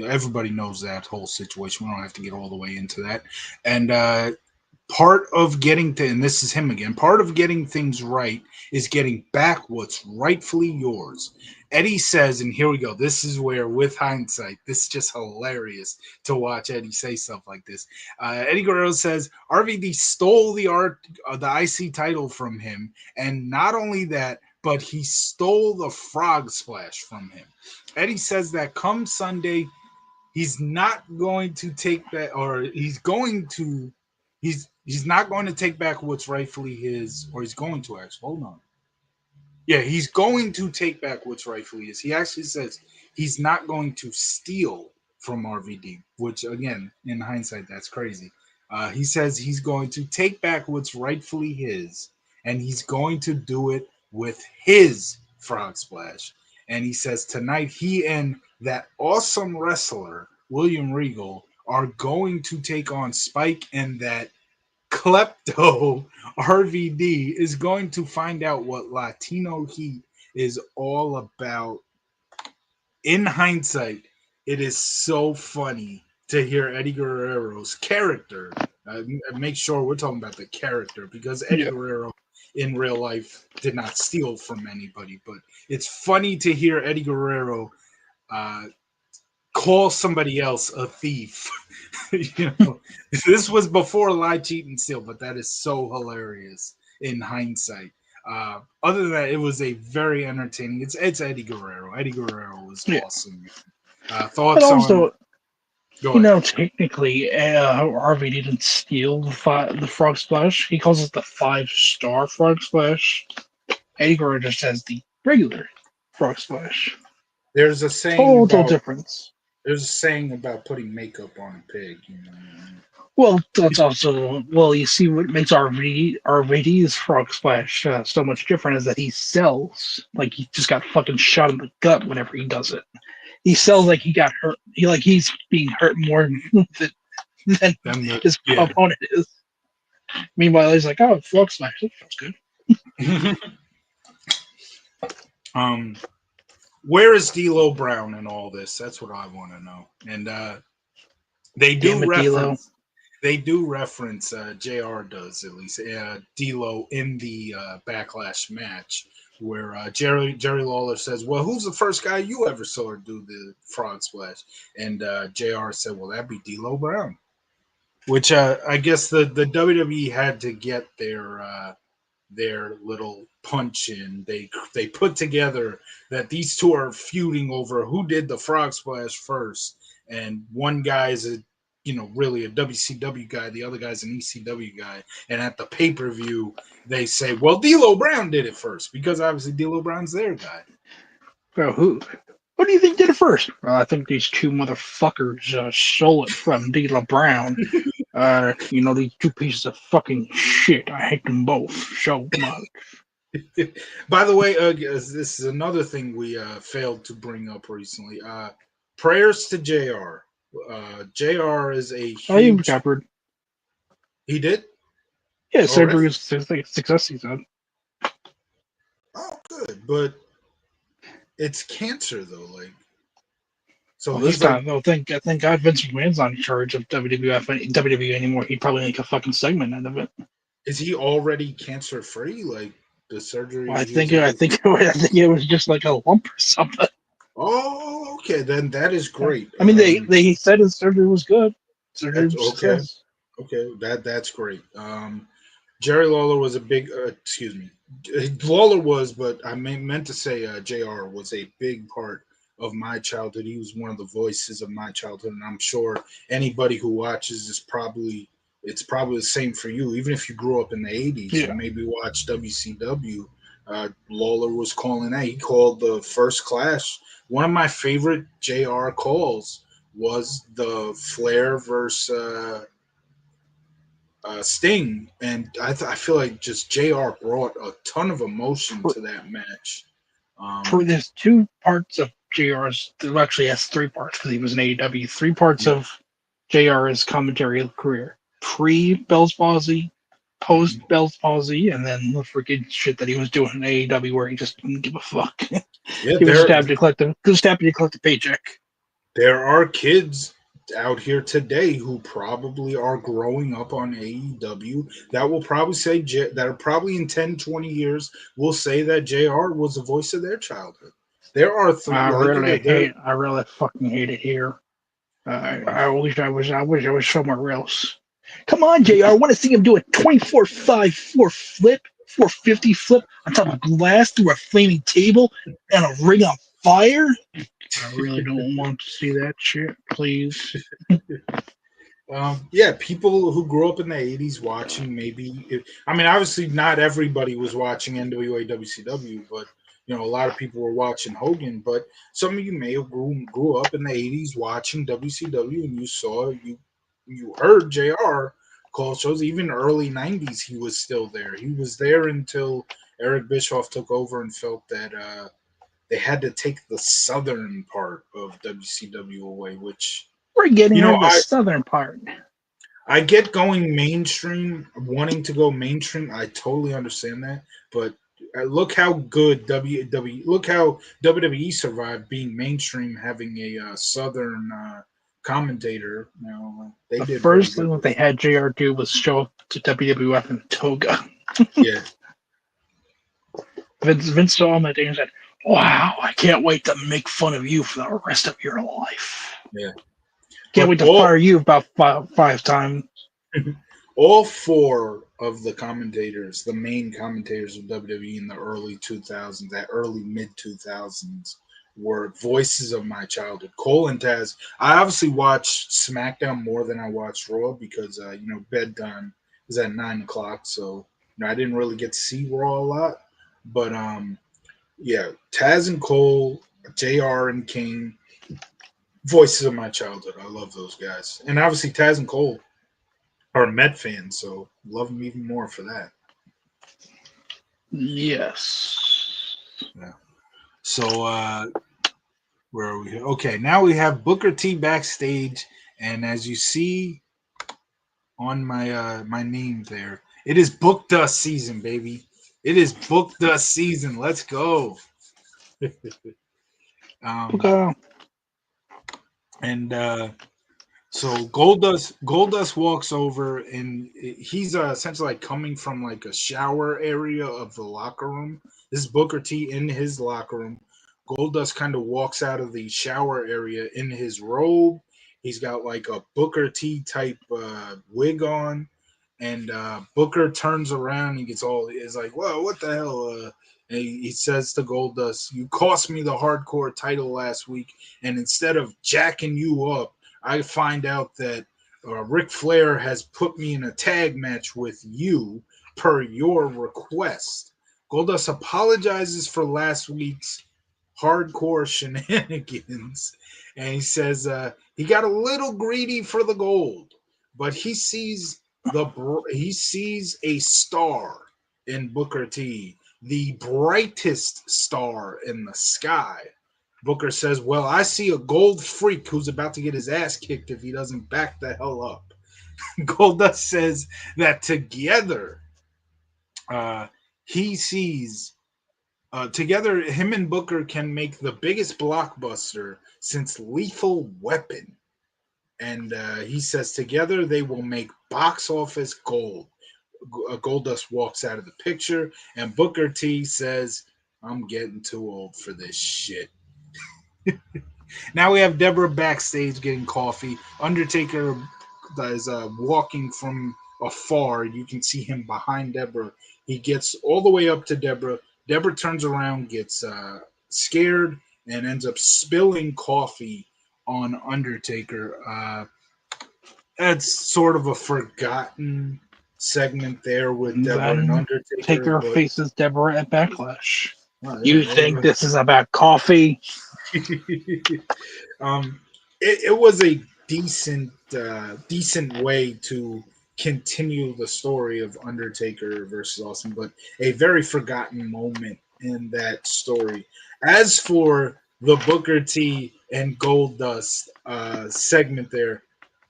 everybody knows that whole situation. We don't have to get all the way into that. And part of getting to, and this is him again, part of getting things right is getting back what's rightfully yours. Eddie says, and here we go, this is where, with hindsight, this is just hilarious to watch Eddie say stuff like this. Eddie Guerrero says RVD stole the IC title from him, and not only that, but he stole the frog splash from him. Eddie says that come Sunday, he's not going to take that, or he's not going to take back what's rightfully his, or he's going to actually. Hold on. Yeah, he's going to take back what's rightfully his. He actually says he's not going to steal from RVD, which, again, in hindsight, that's crazy. He says he's going to take back what's rightfully his, and he's going to do it with his frog splash. And he says tonight he and that awesome wrestler, William Regal, are going to take on Spike, and that klepto RVD is going to find out what Latino Heat is all about. In hindsight, it is so funny to hear Eddie Guerrero's character. Make sure we're talking about the character, because Eddie Guerrero in real life did not steal from anybody, but it's funny to hear Eddie Guerrero call somebody else a thief. This was before lie, cheat, and steal, but that is so hilarious in hindsight. Other than that, it was a very entertaining. It's Eddie Guerrero. Eddie Guerrero was awesome. Thoughts also, on? Technically, RV didn't steal the frog splash. He calls it the 5-star frog splash. Eddie Guerrero just has the regular frog splash. There's a saying total difference. There's a saying about putting makeup on a pig. Well, that's also you see what makes RVD's frog splash so much different is that he sells like he just got fucking shot in the gut whenever he does it. He sells like he got hurt. He's being hurt more than his opponent is. Meanwhile, he's like, "Oh, frog splash, that feels good." Where is D'Lo Brown in all this? That's what I want to know. And they do reference. They do reference. JR does at least D'Lo in the Backlash match where Jerry Lawler says, "Well, who's the first guy you ever saw do the frog splash?" And JR said, "Well, that'd be D'Lo Brown," which I guess the WWE had to get their little punch in. They put together that these two are feuding over who did the frog splash first, and one guy is really a WCW guy, the other guy's an ECW guy, and at the pay-per-view they say, well, D'Lo Brown did it first, because obviously D'Lo Brown's their guy. Well, who do you think did it first? Well, I think these two motherfuckers stole it from D'Lo Brown. These two pieces of fucking shit. I hate them both so much. By the way, this is another thing we failed to bring up recently. Prayers to JR. JR is a huge... he recovered. He did? Yeah, surgery was a success, he said. Oh, good. But it's cancer, though. So this time, thank God Vince McMahon's not in charge of WWE anymore. He'd probably make a fucking segment out of it. Is he already cancer-free? The surgery. I think it was just like a lump or something. Oh, okay. Then that is great. I mean, they said his surgery was good. Surgery That's was okay. success. Okay, that's great. Jerry Lawler was a big. Excuse me, Lawler was, but I meant to say Jr. was a big part of my childhood. He was one of the voices of my childhood, and I'm sure anybody who watches is probably it's probably the same for you. Even if you grew up in the '80s Yeah. and maybe watched WCW, Lawler was calling that. He called the first Clash. One of my favorite Jr. calls was the Flair versus. Sting, and I feel like just Jr. brought a ton of emotion For, to that match. there's two parts of JR's. Well, actually, has three parts because he was in AEW. Three parts Yeah. of JR's commentary career: pre Bell's palsy, Mhm. post Bell's palsy, and then the freaking shit that he was doing in AEW where he just didn't give a fuck. Yeah, He was just happy to collect a paycheck. there are kids out here today who probably are growing up on AEW that will probably say that are probably in 10, 20 years will say that JR was the voice of their childhood. There are like I really fucking hate it here. well, I wish I was somewhere else. Come on, JR. I want to see him do a 24-5 flip, 450 flip on top of glass through a flaming table and a ring on fire. I really don't want to see that shit, please. yeah, people who grew up in the '80s watching I mean, obviously not everybody was watching NWA WCW, but a lot of people were watching Hogan. But some of you may have grew up in the '80s watching WCW, and you heard JR call shows. Even early '90s, he was still there. He was there until Eric Bischoff took over and felt that they had to take the southern part of WCW away, which We're getting rid of the I southern part. I get going mainstream, wanting to go mainstream. I totally understand that, but look how good look how WWE survived being mainstream, having a southern commentator. They The did very first good thing that with they it. had JR do was show up to WWF in toga. Yeah, Vince saw him that day and said, "Wow, I can't wait to make fun of you for the rest of your life. yeah. Can't But wait to fire you about five times." all four of the commentators, the main commentators of WWE in the early 2000s, that early mid 2000s, were voices of my childhood. Cole and Taz. I obviously watched SmackDown more than I watched Raw because bedtime is at 9 o'clock, so I didn't really get to see Raw a lot. But yeah, Taz and Cole, Jr. and King, voices of my childhood. I love those guys, and obviously Taz and Cole are a Met fan, so love them even more for that. Yes. Yeah. So where are we? Okay, now we have Booker T backstage, and as you see on my name there, it is Book Dust season, baby. It is Book Dust season. Let's go. um, Okay. and So Goldust walks over and he's essentially like coming from like a shower area of the locker room. This is Booker T in his locker room. Goldust kind of walks out of the shower area in his robe. He's got like a Booker T type wig on, and Booker turns around. And he gets all is like, "Whoa, what the hell?" And he says to Goldust, "You cost me the hardcore title last week, and instead of jacking you up, I find out that Ric Flair has put me in a tag match with you per your request." Goldust apologizes for last week's hardcore shenanigans, and he says he got a little greedy for the gold, but he sees a star in Booker T, the brightest star in the sky. Booker says, "Well, I see a gold freak who's about to get his ass kicked if he doesn't back the hell up." Goldust says that together, he sees together him and Booker can make the biggest blockbuster since Lethal Weapon. And he says together they will make box office gold. Goldust walks out of the picture, and Booker T says, "I'm getting too old for this shit." Now we have Deborah backstage getting coffee. Undertaker is walking from afar. You can see him behind Deborah. He gets all the way up to Deborah. Deborah turns around, gets scared, and ends up spilling coffee on Undertaker. That's sort of a forgotten segment there with Deborah and Then Undertaker, Taker but faces Deborah at Backlash. yeah, You think this is about coffee? It was a decent way to continue the story of Undertaker versus Austin, but a very forgotten moment in that story. As for the Booker T and Goldust segment there,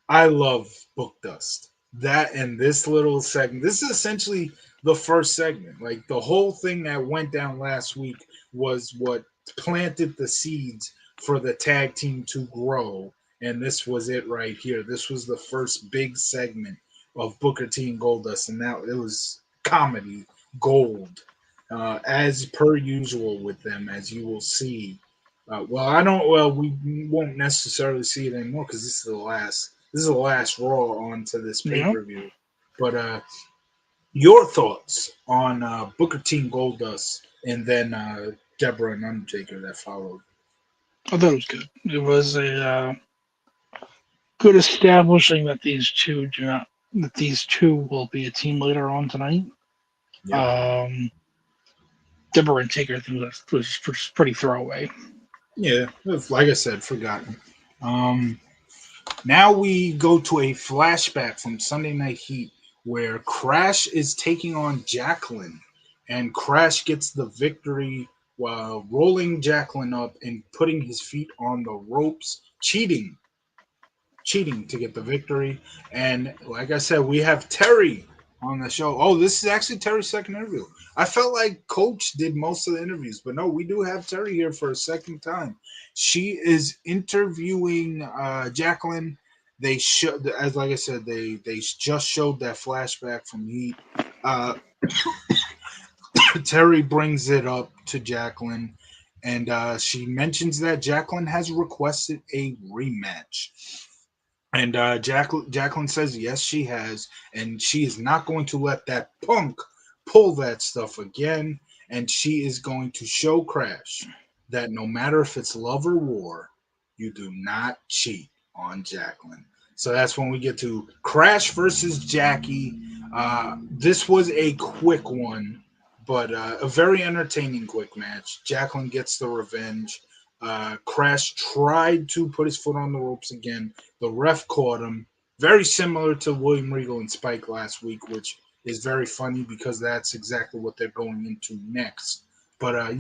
I love Book Dust. That and this little segment. This is essentially the first segment. Like the whole thing that went down last week was what planted the seeds for the tag team to grow. And this was it right here. This was the first big segment of Booker T and Goldust, and now it was comedy gold, as per usual with them, as you will see. Well, I don't. Well, we won't necessarily see it anymore because this is the last. This is the last Raw onto this pay Yeah, per view. But your thoughts on Booker T and Goldust, and then Deborah and Undertaker that followed? I thought it was good. It was a good establishing that these two will be a team later on tonight. Yep. Um, Deborah and Taker was pretty throwaway. Yeah, like I said, forgotten. Um, Now we go to a flashback from Sunday Night Heat where Crash is taking on Jacqueline, and Crash gets the victory while rolling Jacqueline up and putting his feet on the ropes, cheating to get the victory. And like I said, we have Terry on the show. Oh, this is actually Terry's second interview. I felt like Coach did most of the interviews, but no, we do have Terry here for a second time. She is interviewing Jacqueline. They show, as like I said, they just showed that flashback from Heat. Uh, Terry brings it up to Jacqueline, and she mentions that Jacqueline has requested a rematch. And Jacqueline says yes, she has, and she is not going to let that punk pull that stuff again. And she is going to show Crash that no matter if it's love or war, you do not cheat on Jacqueline. So that's when we get to Crash versus Jackie. This was a quick one, but a very entertaining quick match. Jacqueline gets the revenge. Crash tried to put his foot on the ropes again. The ref caught him. Very similar to William Regal and Spike last week, which is very funny because that's exactly what they're going into next. But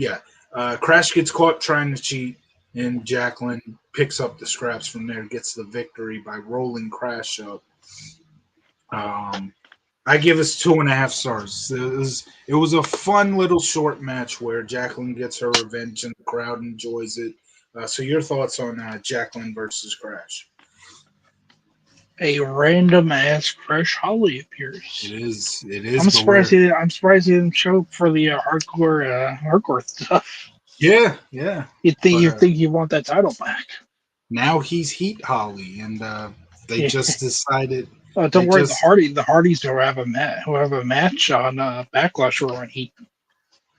Crash gets caught trying to cheat, and Jacqueline picks up the scraps from there, gets the victory by rolling Crash up. I give us 2.5 stars. It was a fun little short match where Jacqueline gets her revenge and the crowd enjoys it. So your thoughts on Jacqueline versus Crash? A random ass Crash Holly appears. It is. It is. But I'm surprised he didn't show up for the hardcore stuff. yeah, yeah. You think you want that title back? Now he's Heat Holly, and they just decided. Don't worry, the Hardys who have a match on Backlash or on Heat.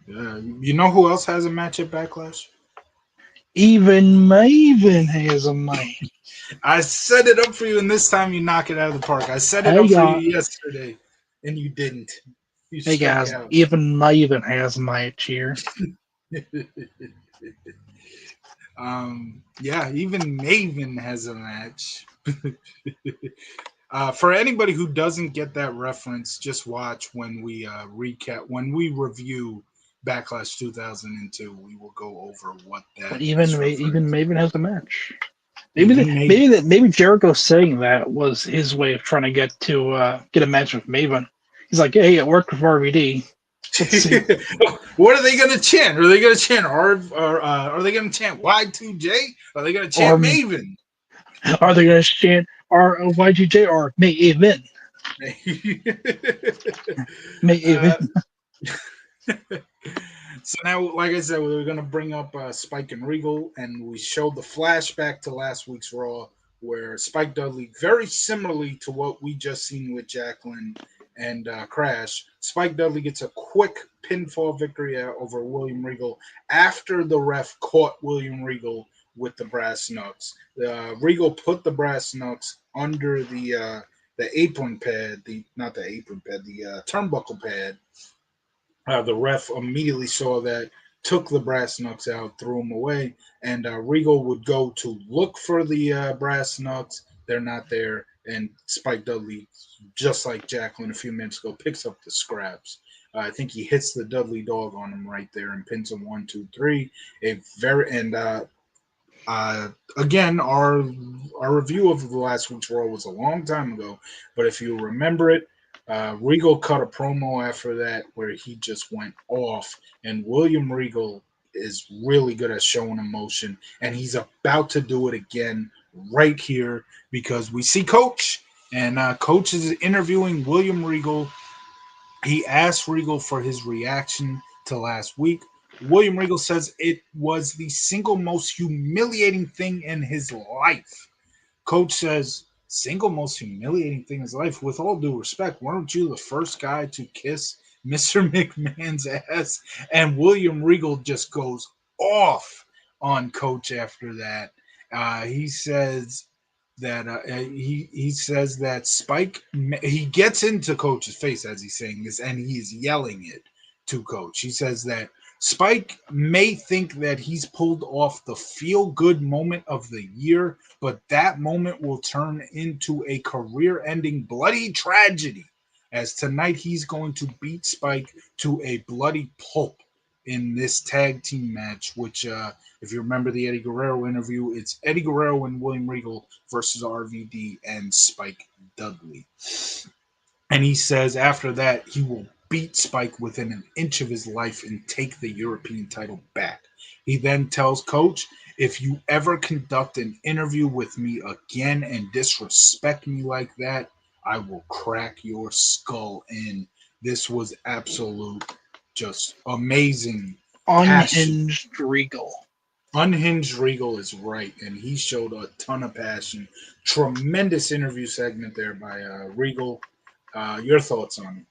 You know who else has a match at Backlash? Even Maven has a match. I set it up for you, and this time you knock it out of the park. I set it up for you yesterday, and you didn't. You hey guys, out. Even Maven has a match here. Yeah, even Maven has a match. For anybody who doesn't get that reference, just watch when we when we review Backlash 2002. We will go over what that. But even Maven has a match. Maybe Jericho saying that was his way of trying to get a match with Maven. He's like, hey, it worked with RVD. What are they going to chant? Are they going to chant are they going to chant Y2J? Are they going to chant Maven? Are they going to chant Y2J or Maven? Maybe. So now, like I said, we were gonna bring up Spike and Regal, and we showed the flashback to last week's Raw, where Spike Dudley, very similarly to what we just seen with Jacqueline and Crash, Spike Dudley gets a quick pinfall victory over William Regal after the ref caught William Regal with the brass knucks. Regal put the brass knucks under the apron pad, the not the apron pad, the turnbuckle pad. The ref immediately saw that, took the brass knucks out, threw them away, and Regal would go to look for the brass knucks. They're not there, and Spike Dudley, just like Jacqueline a few minutes ago, picks up the scraps. I think he hits the Dudley dog on him right there and pins him 1, 2, 3. Again, our review of the last week's Raw was a long time ago, but if you remember it, Regal cut a promo after that where he just went off, and William Regal is really good at showing emotion, and he's about to do it again right here because we see Coach, and Coach is interviewing William Regal. He asked Regal for his reaction to last week. William Regal says it was the single most humiliating thing in his life. Coach says, single most humiliating thing in his life. With all due respect, weren't you the first guy to kiss Mr. McMahon's ass? And William Regal just goes off on Coach after that. He says that he says that Spike, he gets into Coach's face as he's saying this, and he's yelling it to Coach. He says that Spike may think that he's pulled off the feel-good moment of the year, but that moment will turn into a career-ending bloody tragedy, as tonight he's going to beat Spike to a bloody pulp in this tag team match, which, if you remember the Eddie Guerrero interview, it's Eddie Guerrero and William Regal versus RVD and Spike Dudley. And he says after that, he will beat Spike within an inch of his life and take the European title back. He then tells Coach, if you ever conduct an interview with me again and disrespect me like that, I will crack your skull in. This was absolute, just amazing. Unhinged Regal. Unhinged Regal is right, and he showed a ton of passion. Tremendous interview segment there by Regal. Your thoughts on it?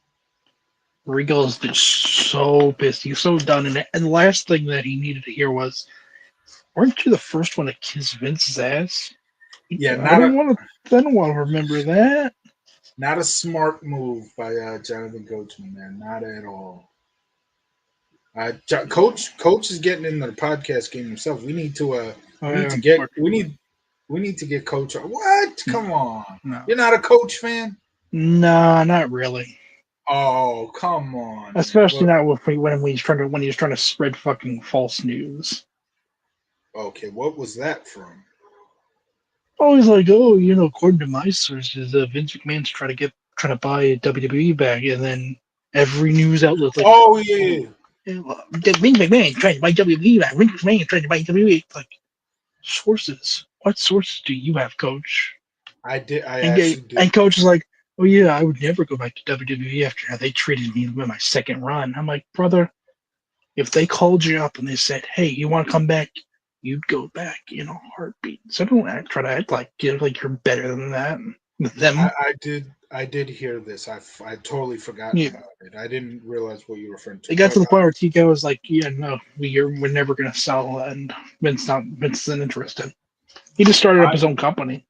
Regal's just so pissed. He's so done. And the last thing that he needed to hear was, weren't you the first one to kiss Vince's ass? Yeah, I don't want to remember that. Not a smart move by Jonathan Coachman, man. Not at all. Coach is getting into the podcast game himself. We need to get Coach. What? Come on. No. You're not a Coach fan? No, not really. Oh, come on. Especially not when he's trying to spread fucking false news. Okay, what was that from? Oh, he's like, according to my sources, Vince McMahon's trying to buy WWE back, and then every news outlet's like, oh yeah. Vince McMahon trying to buy WWE back. Vince McMahon trying to buy WWE. Like, sources. What sources do you have, Coach? I actually did. And Coach is like, oh yeah, I would never go back to WWE after how they treated me in my second run. I'm like, brother, if they called you up and they said, hey, you want to come back, you'd go back in a heartbeat. So don't try to act like you're better than that. I did hear this. I totally forgot about it. I didn't realize what you were referring to. It got to the point where Tico was like, yeah, no, we're never going to sell, and Vince isn't interested. He just started up his own company.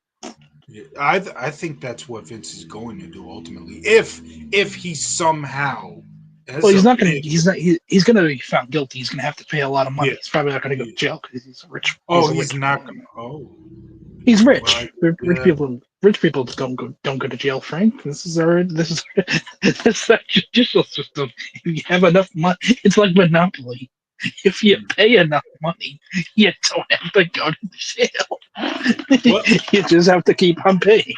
I think that's what Vince is going to do ultimately. If he somehow, he's not going to. He's going to be found guilty. He's going to have to pay a lot of money. Yeah. He's probably not going to go to jail because he's rich. He's not going to. Oh, he's rich. Rich people don't go to jail, Frank. This is our judicial system. If you have enough money, it's like Monopoly. If you pay enough money, you don't have to go to jail. You just have to keep on paying.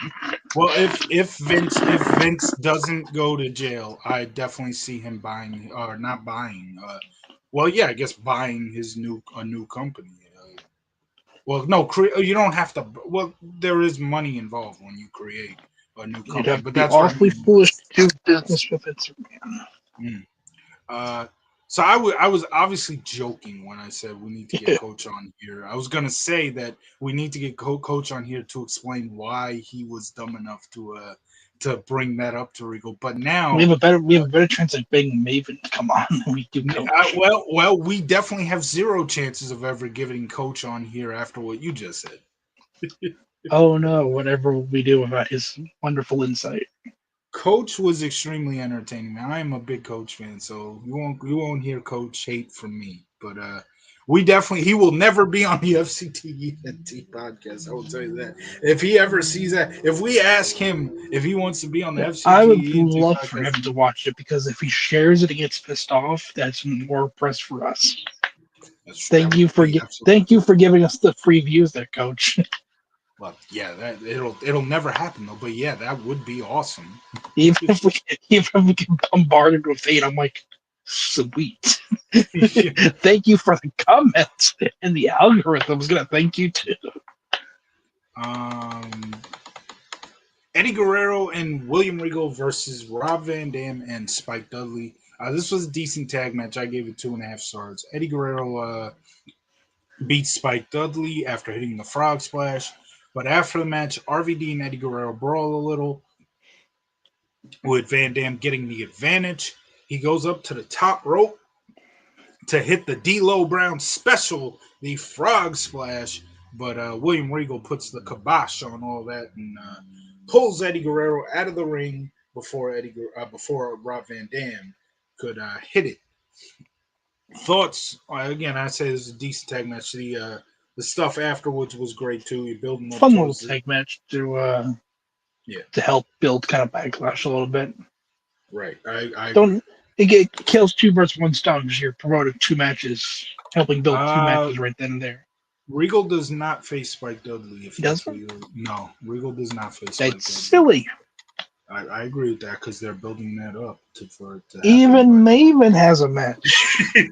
Well, if Vince doesn't go to jail, I definitely see him buying or not buying. I guess buying a new company. Well, no, you don't have to. Well, there is money involved when you create a new You'd company. have to But be that's where awfully I'm foolish to do business with it. Mm. Uh, so I was obviously joking when I said we need to get Yeah. Coach on here. I was gonna say that we need to get Coach on here to explain why he was dumb enough to bring that up to Regal. But now, We have a better chance of being Maven come on than we do Coach. we definitely have zero chances of ever getting Coach on here after what you just said. Oh no, whatever we do about his wonderful insight. Coach was extremely entertaining. I am a big Coach fan, so you won't hear Coach hate from me. But we definitely he will never be on the FCT podcast. I will tell you that. If he ever sees that, if we ask him if he wants to be on the I would FCT love for him podcast, to watch it because if he shares it and gets pissed off, that's more press for us. that would be absolutely. Thank you for giving us the free views there, Coach. Well, yeah, that it'll never happen though. But yeah, that would be awesome. even if we even if we get bombarded with hate, I'm like, sweet. Thank you for the comments, and the algorithm's gonna thank you too. um, Eddie Guerrero and William Regal versus Rob Van Dam and Spike Dudley. This was a decent tag match. I gave it 2.5 stars. Eddie Guerrero beat Spike Dudley after hitting the frog splash. But after the match, RVD and Eddie Guerrero brawl a little, with Van Dam getting the advantage. He goes up to the top rope to hit the D'Lo Brown special, the frog splash. But William Regal puts the kibosh on all that and pulls Eddie Guerrero out of the ring before Rob Van Dam could hit it. Thoughts? Again, I say this is a decent tag match. The stuff afterwards was great too. You're building up Fun little towards it. tag match Yeah, to help build kind of Backlash a little bit. right. I agree. Don't it kills two birds with one stone because you're promoting two matches, helping build two Uh, matches right then and there. Regal does not face Spike Dudley. If He that's what doesn't. you no, Regal does not face Spike That's Dudley. silly. I agree with that because they're building that up for it to happen. Even Maven has a match.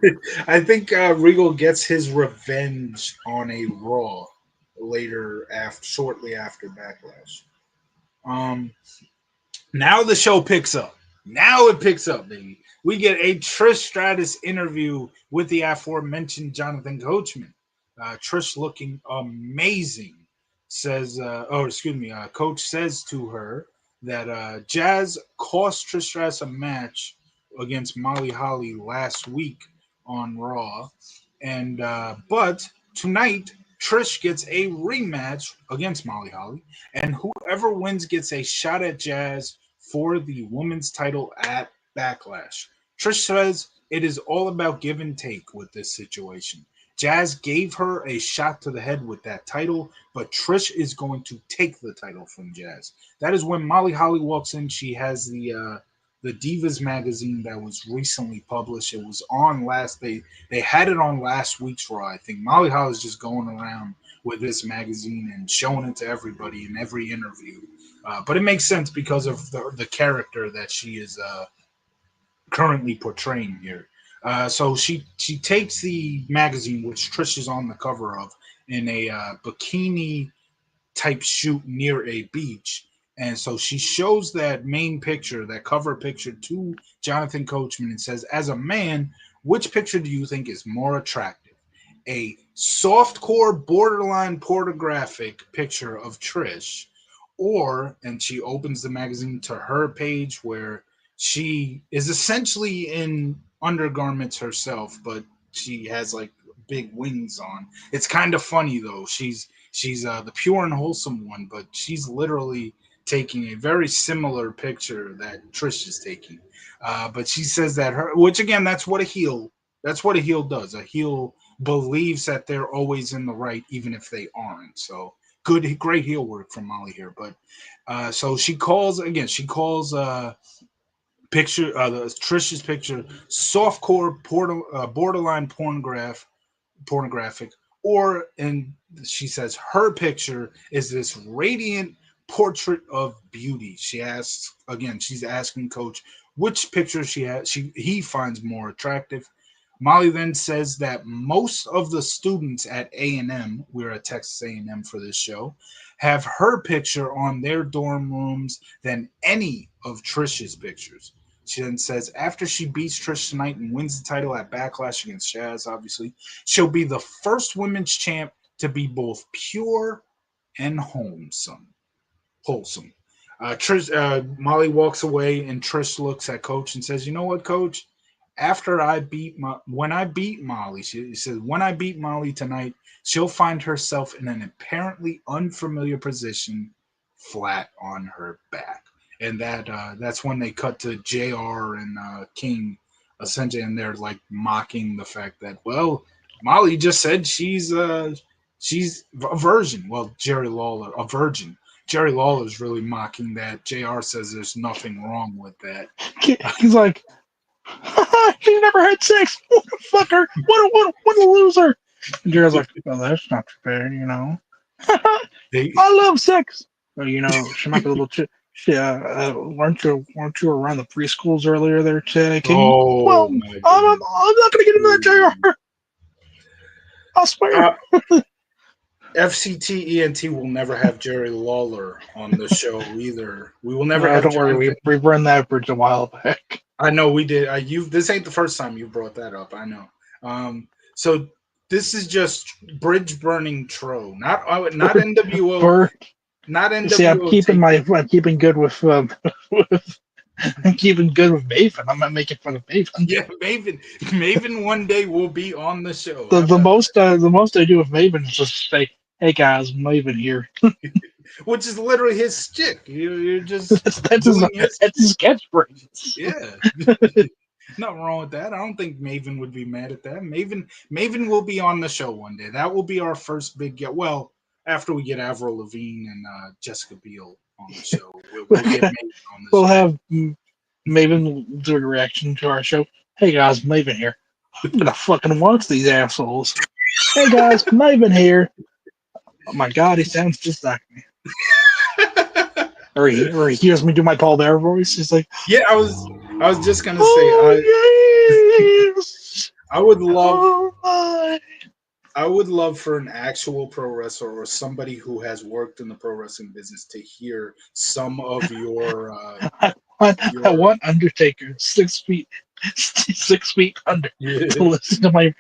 But I think Regal gets his revenge on a Raw shortly after Backlash. Um, Now the show picks up. Now it picks up, baby. We get a Trish Stratus interview with the aforementioned Jonathan Coachman. Trish looking amazing. Coach says to her that Jazz cost Trish Stratus a match against Molly Holly last week on Raw, and but tonight Trish gets a rematch against Molly Holly, and whoever wins gets a shot at Jazz for the women's title at Backlash. Trish says it is all about give and take with this situation. Jazz gave her a shot to the head with that title, but Trish is going to take the title from Jazz. That is when Molly Holly walks in. She has the Divas magazine that was recently published. It was on they had it on last week's Raw. I think Molly Holly's just going around with this magazine and showing it to everybody in every interview. But it makes sense because of the character that she is currently portraying here. So she takes the magazine, which Trish is on the cover of, in a bikini type shoot near a beach. And so she shows that main picture, that cover picture, to Jonathan Coachman and says, as a man, which picture do you think is more attractive? A softcore, borderline pornographic picture of Trish, and she opens the magazine to her page where she is essentially in undergarments herself, but she has like big wings on. It's kind of funny though. She's the pure and wholesome one, but she's literally taking a very similar picture that Trish is taking. But she says that which again, that's what a heel does. A heel believes that they're always in the right, even if they aren't. So great heel work from Molly here. But so she calls Trish's picture softcore borderline pornographic, and she says her picture is this radiant portrait of beauty. She's asking Coach which picture he finds more attractive. Molly then says that most of the students at A&M, we're at Texas A&M for this show, have her picture on their dorm rooms than any of Trish's pictures. She then says after she beats Trish tonight and wins the title at Backlash against Shaz, obviously, she'll be the first women's champ to be both pure and wholesome. Molly walks away, and Trish looks at Coach and says, "You know what, Coach? When I beat Molly, she says, when I beat Molly tonight, she'll find herself in an apparently unfamiliar position, flat on her back." And that's when they cut to JR and King, essentially, and they're like mocking the fact that, well, Molly just said she's a virgin. Well, Jerry Lawler, a virgin. Jerry Lawler's really mocking that. JR says there's nothing wrong with that. He's like, she never had sex. What a fucker. What a loser. And Jerry's like, well, that's not fair, you know. I love sex. Well, you know, she might be a little weren't you around the preschools earlier there, King? Oh, well, I'm not going to get into that, JR. I swear. FCT ENT will never have Jerry Lawler on the show either. We will never have. Don't worry, we run that bridge a while back. I know we did. This ain't the first time you brought that up. I know. So this is just bridge burning Tro, not NWO. Not NWO. See, I'm keeping good with I'm keeping good with Maven. I'm not making fun of Maven. Yeah, Maven one day will be on the show. The most I do with Maven is just say, "Hey guys, Maven here," which is literally his stick. You're just that's his catchphrase. Yeah, nothing wrong with that. I don't think Maven would be mad at that. Maven will be on the show one day. That will be our first big get. Well, after we get Avril Lavigne and Jessica Biel on the show, we'll get Maven on the show. We'll have Maven do a reaction to our show. Hey guys, Maven here. I'm gonna fucking watch these assholes. Hey guys, Maven here. Oh my god, he sounds just like me. or he hears me do my Paul Bear voice. He's like, yeah, I was just gonna say, yes! I would love. I would love for an actual pro wrestler or somebody who has worked in the pro wrestling business to hear some of your. I want Undertaker 6 feet under to listen to my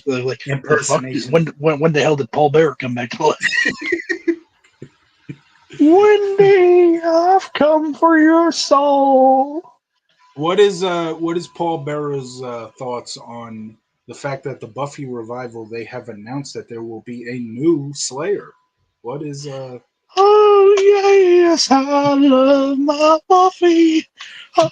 like impersonation. When the hell did Paul Bearer come back to life? Wendy, I've come for your soul. What is Paul Bearer's thoughts on the fact that the Buffy revival, they have announced that there will be a new Slayer? What is Oh yes, I love my Buffy.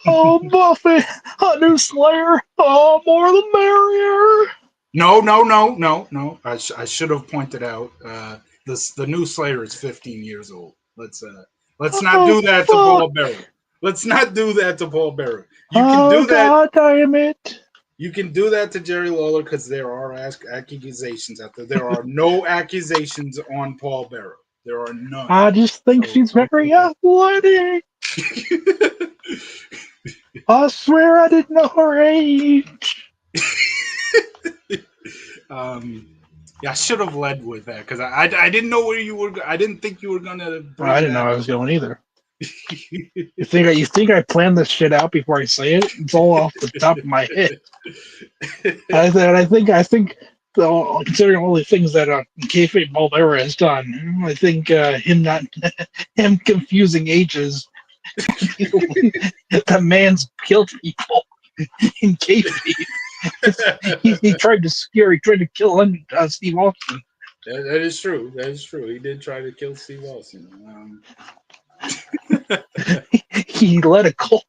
Oh Buffy, a new Slayer. Oh, more the merrier. No. I should have pointed out the new Slayer is 15 years old. Let's not do that to Paul Bearer. Let's not do that to Paul Bearer. You can do that. God damn it. You can do that to Jerry Lawler because there are accusations out there. There are no accusations on Paul Bearer. There are none. I just think she's very athletic. I swear I didn't know her age. Yeah, I should have led with that because I didn't know where you were. I didn't think you were gonna. I didn't know I was going either. You think I planned this shit out before I say it? It's all off the top of my head. I think considering all the things that kayfabe Baldera has done, I think him confusing ages. The man's killed people in kayfabe. He tried to kill Steve Austin. That is true. He did try to kill Steve Austin. He led a cult.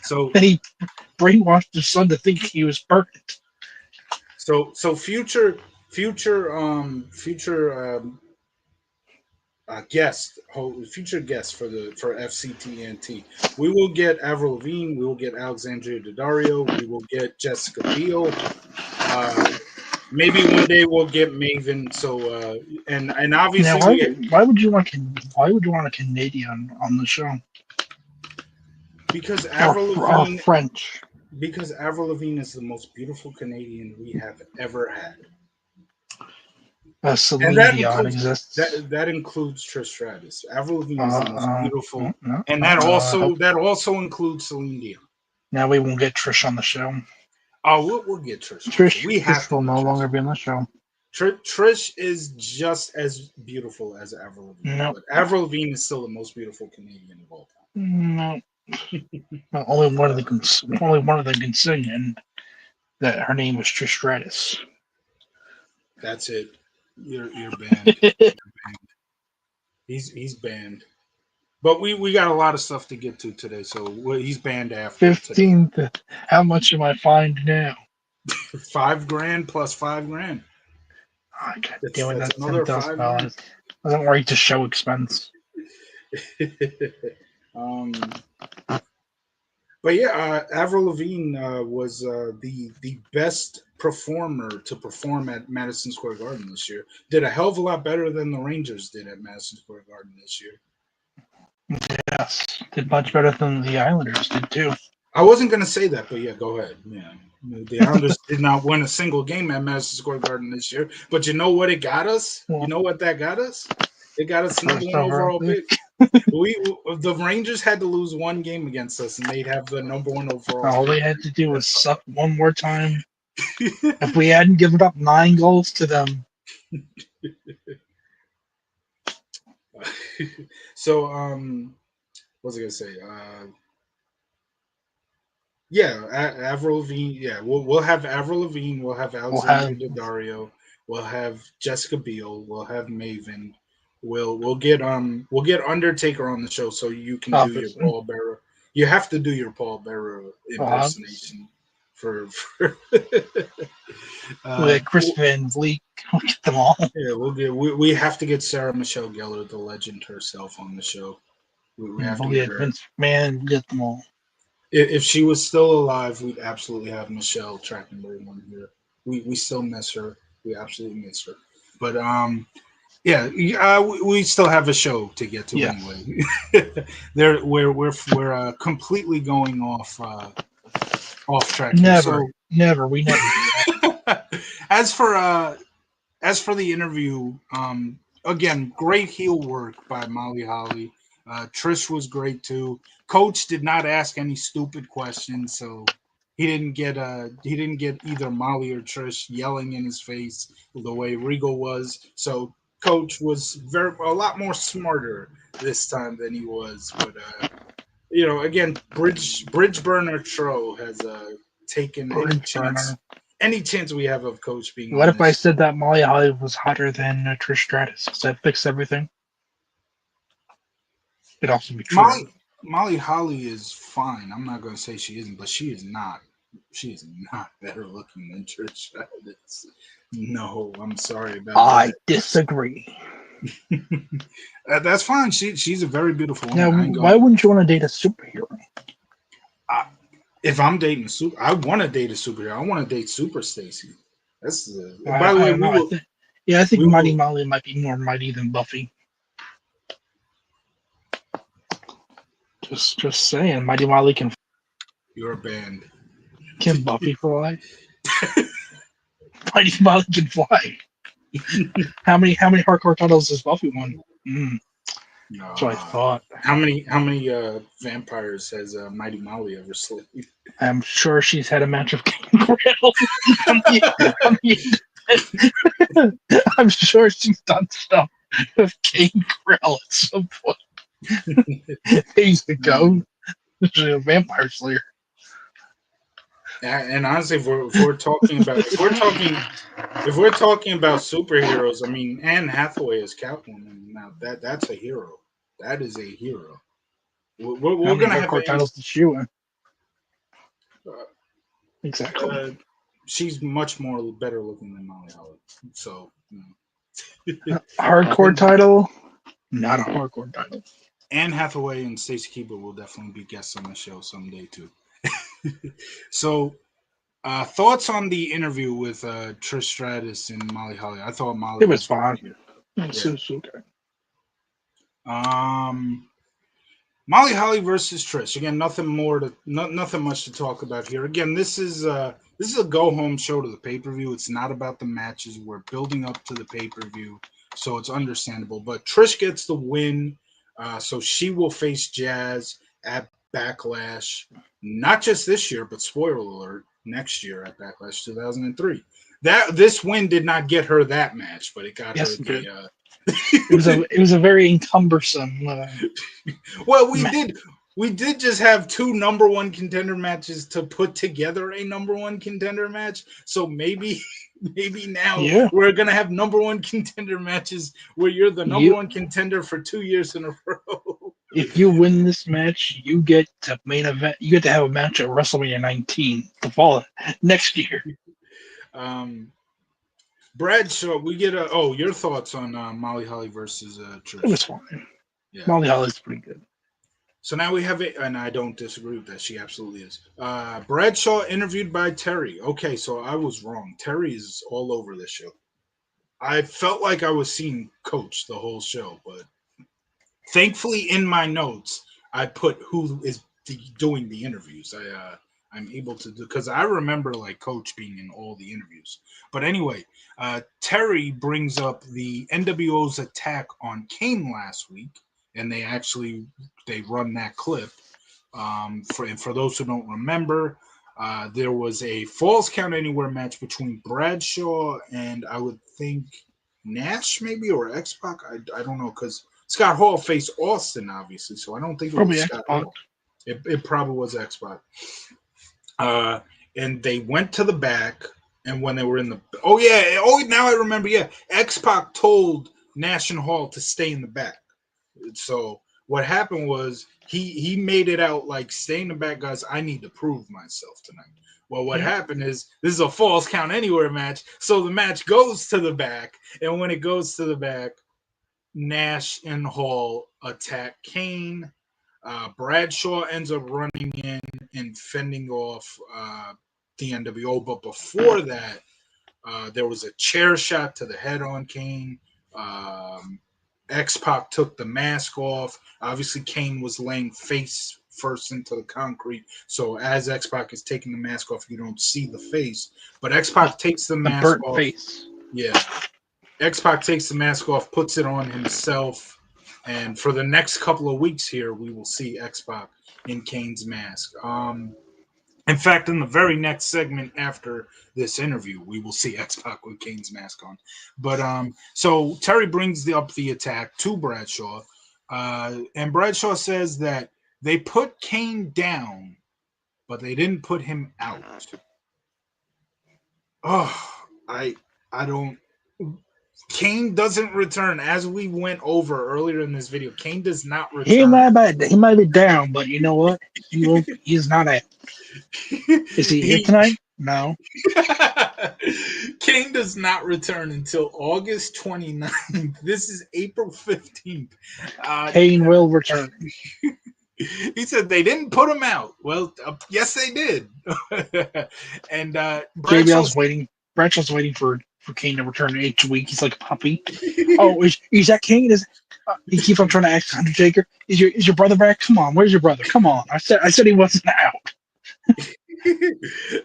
So and he brainwashed his son to think he was perfect. So future guest for FCT. We will get Avril Lavigne. We will get Alexandria Daddario. We will get Jessica Biel. Maybe one day we'll get Maven. So and obviously, now why would you want a Canadian on the show? Because Avril Lavigne, French. Because Avril Lavigne is the most beautiful Canadian we have ever had, and Celine Dion exists. that includes Trish Stratus. Avril Lavigne is the most beautiful, No, and that also includes Celine Dion. now we won't get Trish on the show. Oh, we'll get Trish on the show. We have Trish to will get no Trish longer on. be on the show. Trish is just as beautiful as Avril Lavigne, No, but Avril Lavigne is still the most beautiful Canadian of all no. Well, only one of them can sing, and that her name was Trish Stratus. time. That's it. You're banned. You're banned. He's banned. But we got a lot of stuff to get to today, so he's banned after today. 15th. How much am I fined now? $5,000 plus $5,000. Oh, God That's damn it, that's that's another $5,000. $10,000. Doesn't worry to show expense. um, but yeah, Avril Lavigne was the best performer to perform at Madison Square Garden this year. Did a hell of a lot better than the Rangers did at Madison Square Garden this year. Yes, did much better than the Islanders did too. I wasn't gonna say that, but yeah, go ahead. Yeah, the Islanders did not win a single game at Madison Square Garden this year. But you know what it got us? You know what that got us? It got us the number one overall pick. The Rangers had to lose one game against us, and they'd have the number one overall. All they had to do was suck one more time. If we hadn't given up 9 goals to them. So, what was I gonna say? Yeah, Avril Lavigne. Yeah, we'll have Avril Lavigne. We'll have Alexandria Daddario. We'll have Jessica Biel. We'll have Maven. We'll get Undertaker on the show so you can do your Paul Bearer. You have to do your Paul Bearer impersonation for we'll get Chris Van Vliet. We'll get them all. Yeah, we have to get Sarah Michelle Gellar, the legend herself, on the show. We have to get her. Vince McMahon, we'll get them all. If she was still alive, we'd absolutely have Michelle Trachtenberg on here. We still miss her. We absolutely miss her. But yeah, we still have a show to get to anyway. We're completely going off track. Never. We never do that. As for the interview, again, great heel work by Molly Holly. Trish was great too. Coach did not ask any stupid questions, so he didn't get either Molly or Trish yelling in his face the way Regal was. So Coach was a lot more smarter this time than he was. But again, Bridge Burner Tro has taken any chance we have of Coach being. What if I said that Molly Holly was hotter than Trish Stratus? Does that fix everything? It'd also be true. Molly Holly is fine. I'm not going to say she isn't, but she is not. She is not better looking than Trish Stratus. No, I'm sorry about that. I disagree. That's fine. She's a very beautiful woman. Now, why wouldn't you want to date a superhero? If I'm dating I want to date a superhero. I want to date Super Stacy. That's by the way, I think Mighty Molly might be more mighty than Buffy. Just saying, Mighty Molly can. You're banned. Can Buffy fly? Mighty Molly can fly. How many hardcore titles has Buffy won? That's what I thought. How many vampires has Mighty Molly ever slayed? I'm sure she's had a match of Gangrel. I'm sure she's done stuff with Gangrel at some point. Days ago, she's a vampire slayer. And honestly, if we're talking about superheroes, I mean, Anne Hathaway is Catwoman. Now that's a hero. That is a hero. We're going to have titles to she win. Exactly. She's much more better looking than Molly Holly. So, hardcore title, not a hardcore title. Anne Hathaway and Stacey Keebler will definitely be guests on the show someday too. So, thoughts on the interview with Trish Stratus and Molly Holly? I thought Molly. It was fine. It was okay. Molly Holly versus Trish. Again, nothing much to talk about here. Again, this is a go home show to the pay per view. It's not about the matches. We're building up to the pay per view, so it's understandable. But Trish gets the win, so she will face Jazz at Backlash, not just this year, but spoiler alert, next year at Backlash 2003. This win did not get her that match, but it got her Yes, it did. the. It was a very cumbersome. Well, we did just have two number one contender matches to put together a number one contender match. So maybe maybe now Yeah, we're gonna have number one contender matches where you're the number you one contender for 2 years in a row. if you win this match, you get to main event. You get to have a match at WrestleMania 19 the fall next year. um Bradshaw, we get a your thoughts on Molly Holly versus It was Trish. fine. Yeah. Molly Holly's pretty good. So now we have it, and I don't disagree with that. She absolutely is. Bradshaw interviewed by Terry. Okay, so I was wrong. Terry is all over this show. I felt like I was seeing Coach the whole show, but thankfully in my notes I put who is doing the interviews. I'm able to do because I remember like Coach being in all the interviews. But anyway, Terry brings up the NWO's attack on Kane last week, and they run that clip. For those who don't remember, there was a Falls Count Anywhere match between Bradshaw and I would think Nash maybe or X Pac. I don't know because Scott Hall faced Austin obviously, so I don't think it was Probably Scott Xbox. Hall. It probably was X Pac. And they went to the back, and when they were in the now I remember, X Pac told Nash and Hall to stay in the back. So what happened was he made it out like stay in the back, guys. I need to prove myself tonight. Well, what Yeah. happened is this is a Falls Count Anywhere match, so the match goes to the back, and when it goes to the back, Nash and Hall attack Kane. Bradshaw ends up running in and fending off the NWO, but before that, there was a chair shot to the head on Kane. X Pac took the mask off. Obviously, Kane was laying face first into the concrete. So as X Pac is taking the mask off, you don't see the face. But X Pac takes the The mask burnt off. face. Yeah. X Pac takes the mask off, puts it on himself. And for the next couple of weeks here, we will see X Pac in Kane's mask. In fact, in the very next segment after this interview, we will see X Pac with Kane's mask on. But so Terry brings up the attack to Bradshaw, and Bradshaw says that they put Kane down, but they didn't put him out. Oh, I don't. Kane doesn't return, as we went over earlier in this video. Kane does not return. He might be down, but you know what? He's not out. Is he here he tonight? No. Kane does not return until August 29th. This is April 15th. Kane will return. He said they didn't put him out. Well, yes, they did. And JBL's waiting. Bradshaw's waiting for Kane to return each week. He's like a puppy. Oh, is that Kane? He keeps on trying to ask Undertaker. Is your brother back? Come on, where's your brother? Come on. I said he wasn't out.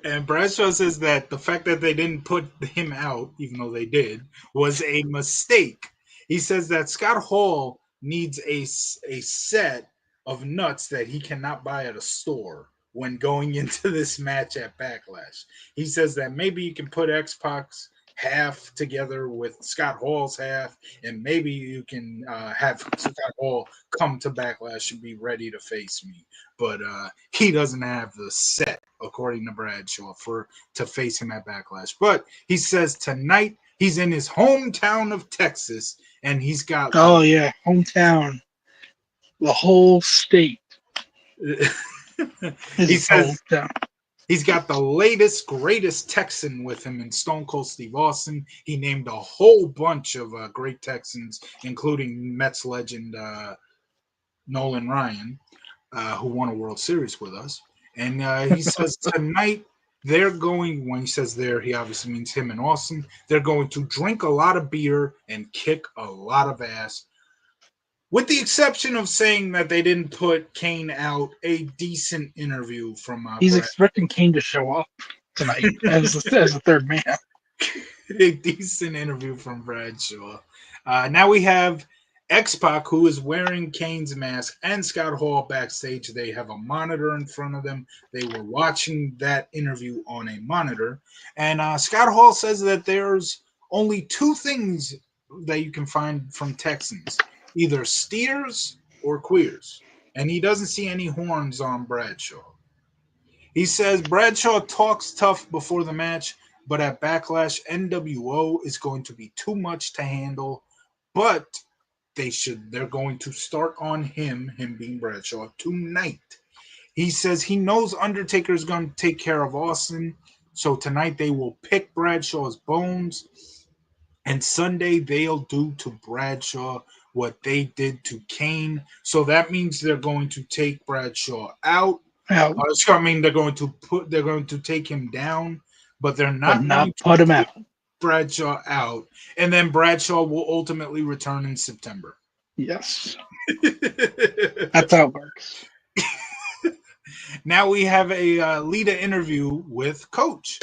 And Bradshaw says that the fact that they didn't put him out, even though they did, was a mistake. He says that Scott Hall needs a set of nuts that he cannot buy at a store when going into this match at Backlash. He says that maybe you can put X-Pac's half together with Scott Hall's half, and maybe you can have Scott Hall come to Backlash and be ready to face me. But he doesn't have the set, according to Bradshaw, to face him at Backlash. But he says tonight he's in his hometown of Texas, and he's got hometown, the whole state. He says hometown. He's got the latest, greatest Texan with him in Stone Cold Steve Austin. He named a whole bunch of great Texans, including Mets legend Nolan Ryan, who won a World Series with us. And he says tonight they're going, when he says there, he obviously means him and Austin. They're going to drink a lot of beer and kick a lot of ass. with the exception of saying that they didn't put Kane out, a decent interview from He's Brad. expecting Kane to show up tonight as the third man. A decent interview from Bradshaw. Now we have X-Pac, who is wearing Kane's mask, and Scott Hall backstage. They have a monitor in front of them. They were watching that interview on a monitor. And Scott Hall says that there's only two things that you can find from Texans, either steers or queers. And he doesn't see any horns on Bradshaw. He says Bradshaw talks tough before the match, but at Backlash, NWO is going to be too much to handle. But they're going to start on him being Bradshaw, tonight. He says he knows Undertaker is going to take care of Austin, so tonight they will pick Bradshaw's bones, and Sunday they'll do to Bradshaw what they did to Kane. So that means they're going to take Bradshaw out. So, I mean, they're going to take him down, but they're not going to put him out. Bradshaw out, and then Bradshaw will ultimately return in September. Yes, that's how it works. Now we have a Lita interview with Coach,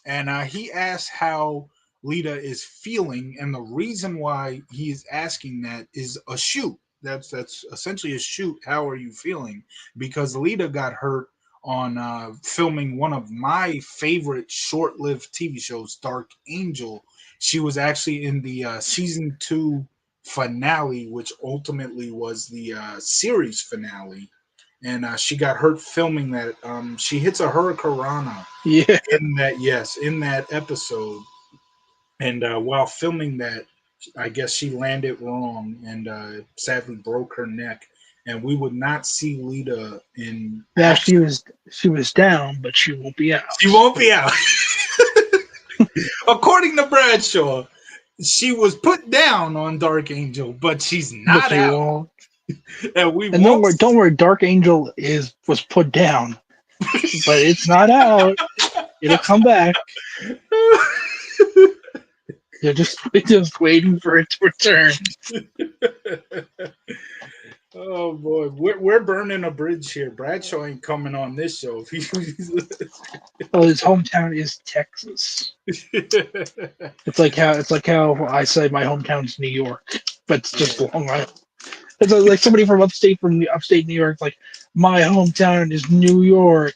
and he asks how Lita is feeling, and the reason why he is asking that is a shoot. That's essentially a shoot. How are you feeling? Because Lita got hurt on filming one of my favorite short-lived TV shows, Dark Angel. She was actually in the season 2 finale, which ultimately was the series finale. And she got hurt filming that. She hits a hurricanrana in that episode. And while filming that, I guess she landed wrong and sadly broke her neck. And we would not see Lita in. Yeah, she was down, but she won't be out. She won't be out. According to Bradshaw, she was put down on Dark Angel, but she's not out. Won't. And don't worry, Dark Angel was put down, but it's not out. It'll come back. You're just waiting for it to return. Oh boy, we're burning a bridge here. Bradshaw ain't coming on this show. Well, his hometown is Texas. It's like how I say my hometown's New York, but it's just Long Island. It's like somebody from upstate New York. Like, my hometown is New York.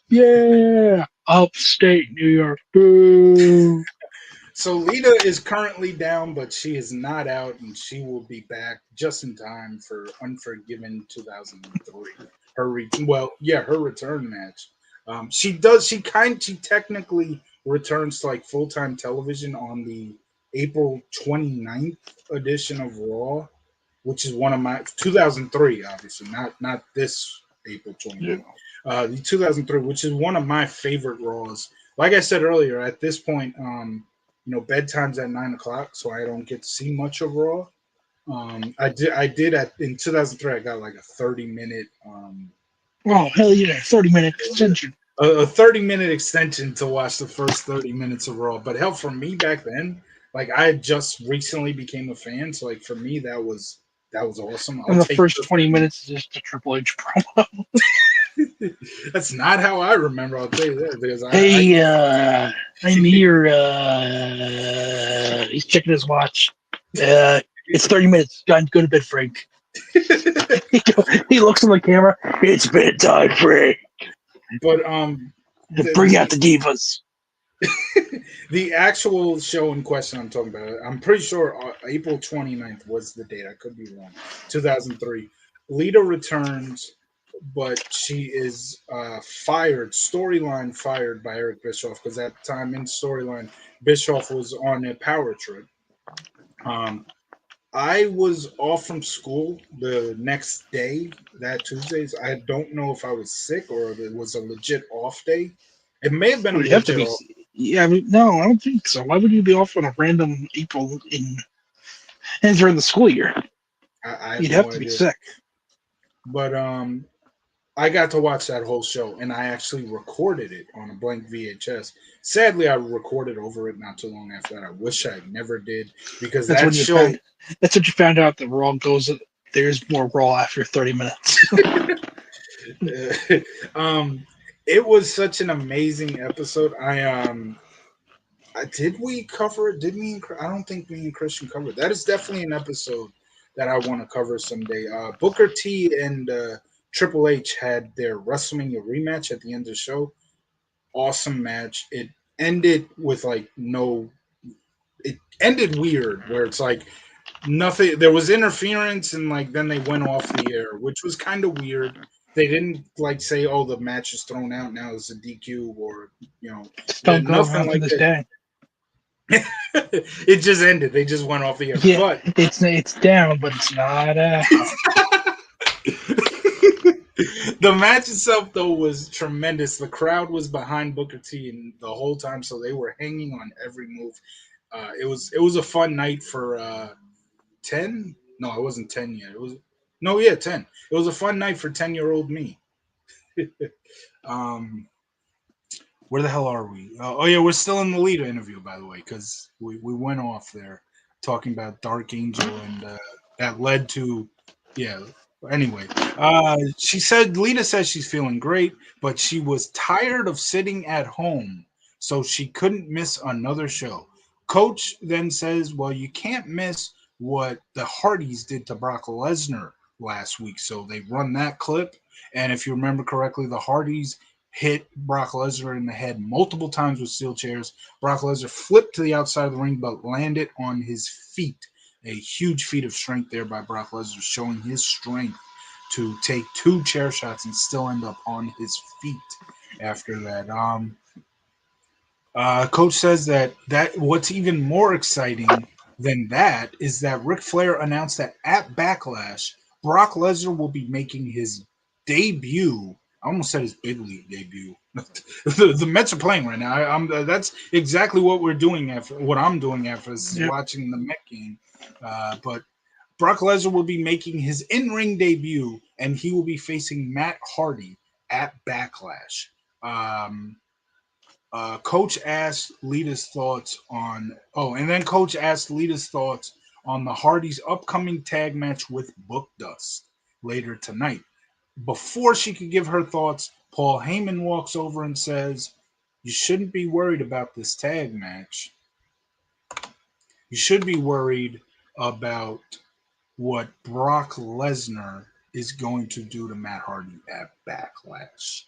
Yeah, upstate New York. Boo. So Lita is currently down, but she is not out, and she will be back just in time for Unforgiven 2003. Her return match. She technically returns to like full-time television on the April 29th edition of Raw, which is one of my 2003, obviously not this April 29th. The 2003, which is one of my favorite Raws. Like I said earlier, at this point, bedtime's at 9:00, so I don't get to see much of Raw. I did in 2003. I got like a 30-minute. Oh hell yeah, 30-minute extension. A 30-minute extension to watch the first 30 minutes of Raw. But hell, for me back then, like I had just recently became a fan, so like for me that was awesome. And the first 20 minutes is just a Triple H promo. That's not how I remember. I'll tell you that because I'm here. He's checking his watch. It's 30 minutes. Go to bed, Frank. He looks in the camera. It's bedtime, Frank. But bring out the divas. The actual show in question I'm talking about, I'm pretty sure April 29th was the date. I could be wrong. 2003. Lita returns, but she is storyline fired by Eric Bischoff, because at the time in storyline, Bischoff was on a power trip. I was off from school the next day, that Tuesday. I don't know if I was sick or if it was a legit off day. It may have been a legit off. Yeah, no, I don't think so. Why would you be off on a random April during the school year? You'd have to be sick. But I got to watch that whole show, and I actually recorded it on a blank VHS. Sadly, I recorded over it not too long after that. I wish I never did, because that's what you found out that Raw goes there's more Raw after 30 minutes. It was such an amazing episode. Did we cover it? Did me and I don't think me and Christian covered. That is definitely an episode that I want to cover someday. Booker T and Triple H had their WrestleMania rematch at the end of the show. Awesome match. It ended with like no. It ended weird, where it's like nothing. There was interference, and like then they went off the air, which was kind of weird. They didn't like say, "Oh, the match is thrown out now. It's a DQ," or Still going nothing around to like this that. day. It just ended. They just went off the air. Yeah, But it's down, but it's not out. the match itself, though, was tremendous. The crowd was behind Booker T and the whole time, so they were hanging on every move. It was a fun night for 10. No, it wasn't 10 yet. It was no, yeah, 10. It was a fun night for 10-year-old me. um, where the hell are we? Oh yeah, we're still in the Lita interview, by the way, because we went off there talking about Dark Angel, and that led to yeah. Anyway, she said Lita says she's feeling great, but she was tired of sitting at home, so she couldn't miss another show. Coach then says, "Well, you can't miss what the Hardys did to Brock Lesnar last week." So they run that clip, and if you remember correctly, the Hardys hit Brock Lesnar in the head multiple times with steel chairs. Brock Lesnar flipped to the outside of the ring, but landed on his feet. A huge feat of strength there by Brock Lesnar, showing his strength to take 2 chair shots and still end up on his feet after that. Coach says that what's even more exciting than that is that Ric Flair announced that at Backlash, Brock Lesnar will be making his debut. I almost said his big league debut. The Mets are playing right now. That's exactly what we're doing after what I'm doing after this is Yep. watching the Met game. But Brock Lesnar will be making his in-ring debut, and he will be facing Matt Hardy at Backlash. Um, Coach asked Lita's thoughts on. Oh, and then Coach asked Lita's thoughts on the Hardys' upcoming tag match with Book Dust later tonight. Before she could give her thoughts, Paul Heyman walks over and says, "You shouldn't be worried about this tag match. You should be worried about what Brock Lesnar is going to do to Matt Hardy at Backlash."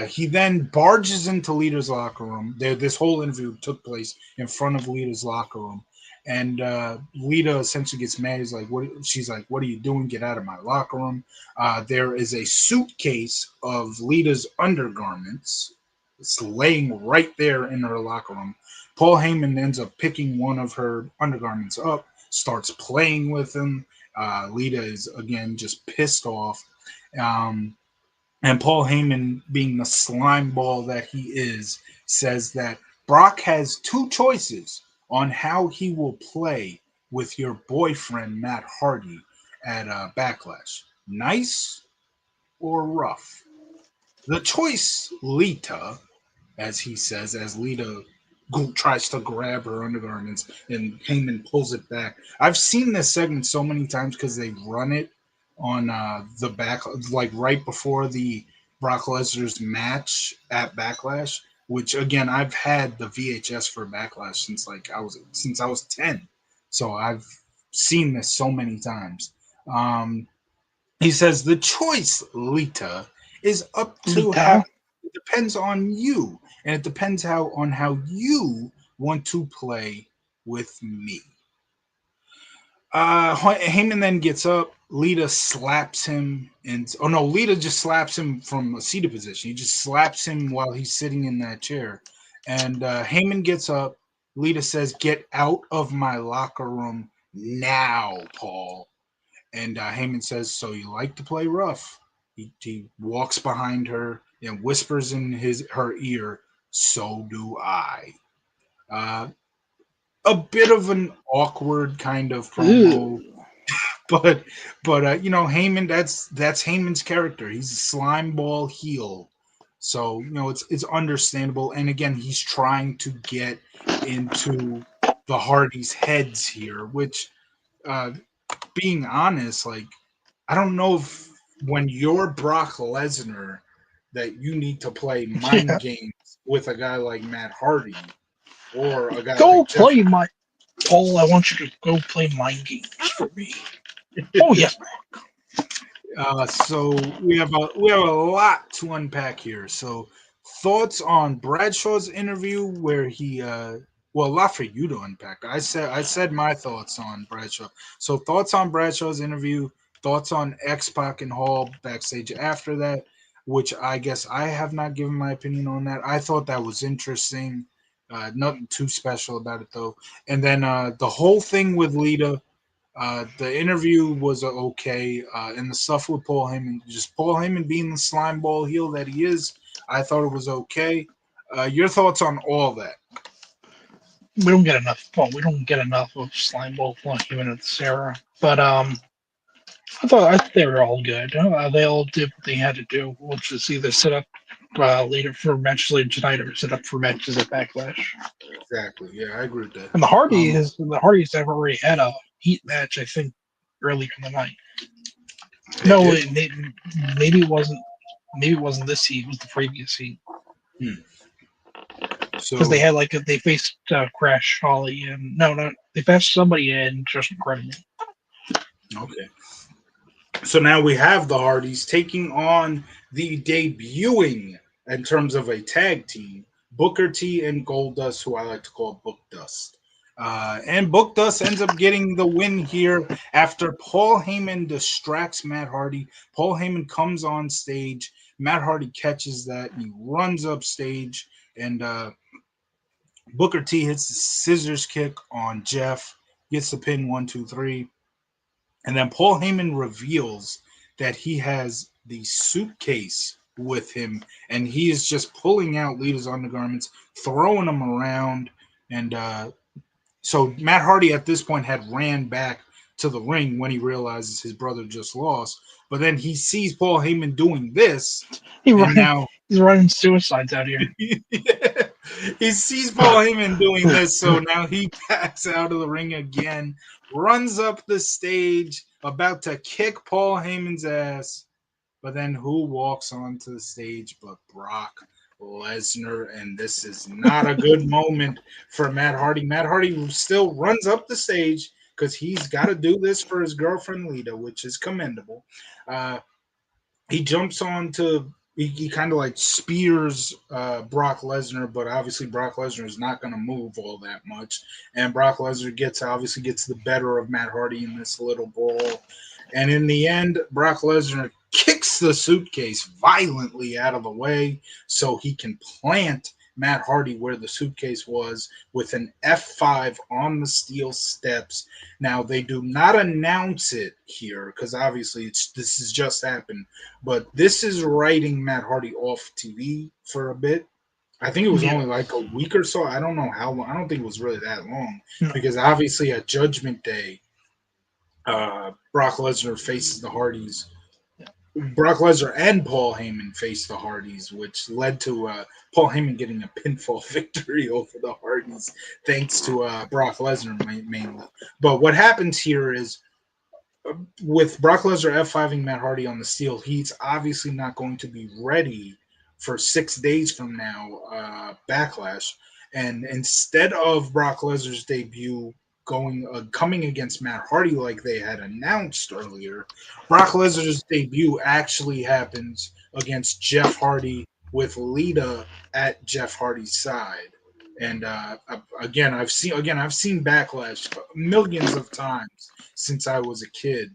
He then barges into Lita's locker room. This whole interview took place in front of Lita's locker room, and Lita essentially gets mad. He's like, "What?" She's like, "What are you doing? Get out of my locker room!" There is a suitcase of Lita's undergarments. It's laying right there in her locker room. Paul Heyman ends up picking one of her undergarments up, starts playing with them. Lita is again just pissed off. Um, and Paul Heyman, being the slime ball that he is, says that Brock has 2 choices on how he will play with your boyfriend, Matt Hardy, at Backlash: nice or rough. The choice, Lita, as he says, as Lita tries to grab her undergarments and Heyman pulls it back. I've seen this segment so many times because they run it on the back, like right before the Brock Lesnar's match at Backlash. Which again, I've had the VHS for Backlash since I was 10, so I've seen this so many times. Um, he says the choice, Lita, is up to how Lita? it depends on you, and it depends on how you want to play with me. Heyman then gets up. Lita slaps him, and oh no, Lita just slaps him from a seated position. He just slaps him while he's sitting in that chair, and Heyman gets up. Lita says, "Get out of my locker room now, Paul." And Heyman says, "So you like to play rough?" He walks behind her and whispers in her ear, "So do I." Uh, a bit of an awkward kind of promo, Ew. but Heyman. That's Heyman's character. He's a slime ball heel, so it's understandable. And again, he's trying to get into the Hardys' heads here, which, being honest, like I don't know if when you're Brock Lesnar that you need to play Yeah. mind games with a guy like Matt Hardy or a guy Go like Jeff. play my Paul. I want you to go play mind games for me. Oh yes. So we have a lot to unpack here. So thoughts on Bradshaw's interview where he well, a lot for you to unpack. I said my thoughts on Bradshaw. So thoughts on Bradshaw's interview, thoughts on X Pac and Hall backstage after that, which I guess I have not given my opinion on that. I thought that was interesting. Nothing too special about it though. And then the whole thing with Lita. The interview was okay, and the stuff with Paul Heyman, just Paul Heyman being the slime ball heel that he is, I thought it was okay. Your thoughts on all that? We don't get enough. Well, we don't get enough of Slime Ball Paul Heyman at this era. But I thought they were all good. They all did what they had to do, which is either set up later for matches later tonight or set up for matches at Backlash. Exactly. Yeah, I agree with that. And the Hardys have already had a heat match, I think, earlier in the night. They No, did. maybe it wasn't. Maybe it wasn't this heat. It was the previous heat because So they faced Crash Holly and no, they faced somebody in just incredible. okay. So now we have the Hardys taking on the debuting in terms of a tag team, Booker T and Goldust, who I like to call Book Dust. And Book Dust ends up getting the win here after Paul Heyman distracts Matt Hardy. Paul Heyman comes on stage. Matt Hardy catches that. He runs up stage, and Booker T hits the scissors kick on Jeff, gets the pin 1, 2, 3. And then Paul Heyman reveals that he has the suitcase with him, and he is just pulling out Lita's undergarments, throwing them around. And so Matt Hardy at this point had ran back to the ring when he realizes his brother just lost. But then he sees Paul Heyman doing this, and now He's running suicides out here. he sees Paul Heyman doing this, so now he backs out of the ring again, runs up the stage, about to kick Paul Heyman's ass. But then who walks onto the stage but Brock Lesnar? And this is not a good moment for Matt Hardy. Matt Hardy still runs up the stage because he's got to do this for his girlfriend Lita, which is commendable. Uh, he jumps on to he kind of like spears Brock Lesnar, but obviously Brock Lesnar is not going to move all that much, and Brock Lesnar obviously gets the better of Matt Hardy in this little brawl, and in the end, Brock Lesnar kicks the suitcase violently out of the way so he can plant Matt Hardy where the suitcase was with an F5 on the steel steps. Now they do not announce it here because obviously this has just happened, but this is writing Matt Hardy off TV for a bit. I think it was Yeah. only like a week or so. I don't know how long. I don't think it was really that long because obviously at Judgment Day, Brock Lesnar faces the Hardys. Brock Lesnar and Paul Heyman faced the Hardys, which led to Paul Heyman getting a pinfall victory over the Hardys, thanks to Brock Lesnar mainly. But what happens here is with Brock Lesnar F5ing Matt Hardy on the steel, he's obviously not going to be ready for 6 days from now, Backlash. And instead of Brock Lesnar's debut coming against Matt Hardy like they had announced earlier, Brock Lesnar's debut actually happens against Jeff Hardy with Lita at Jeff Hardy's side. And I've seen Backlash millions of times since I was a kid.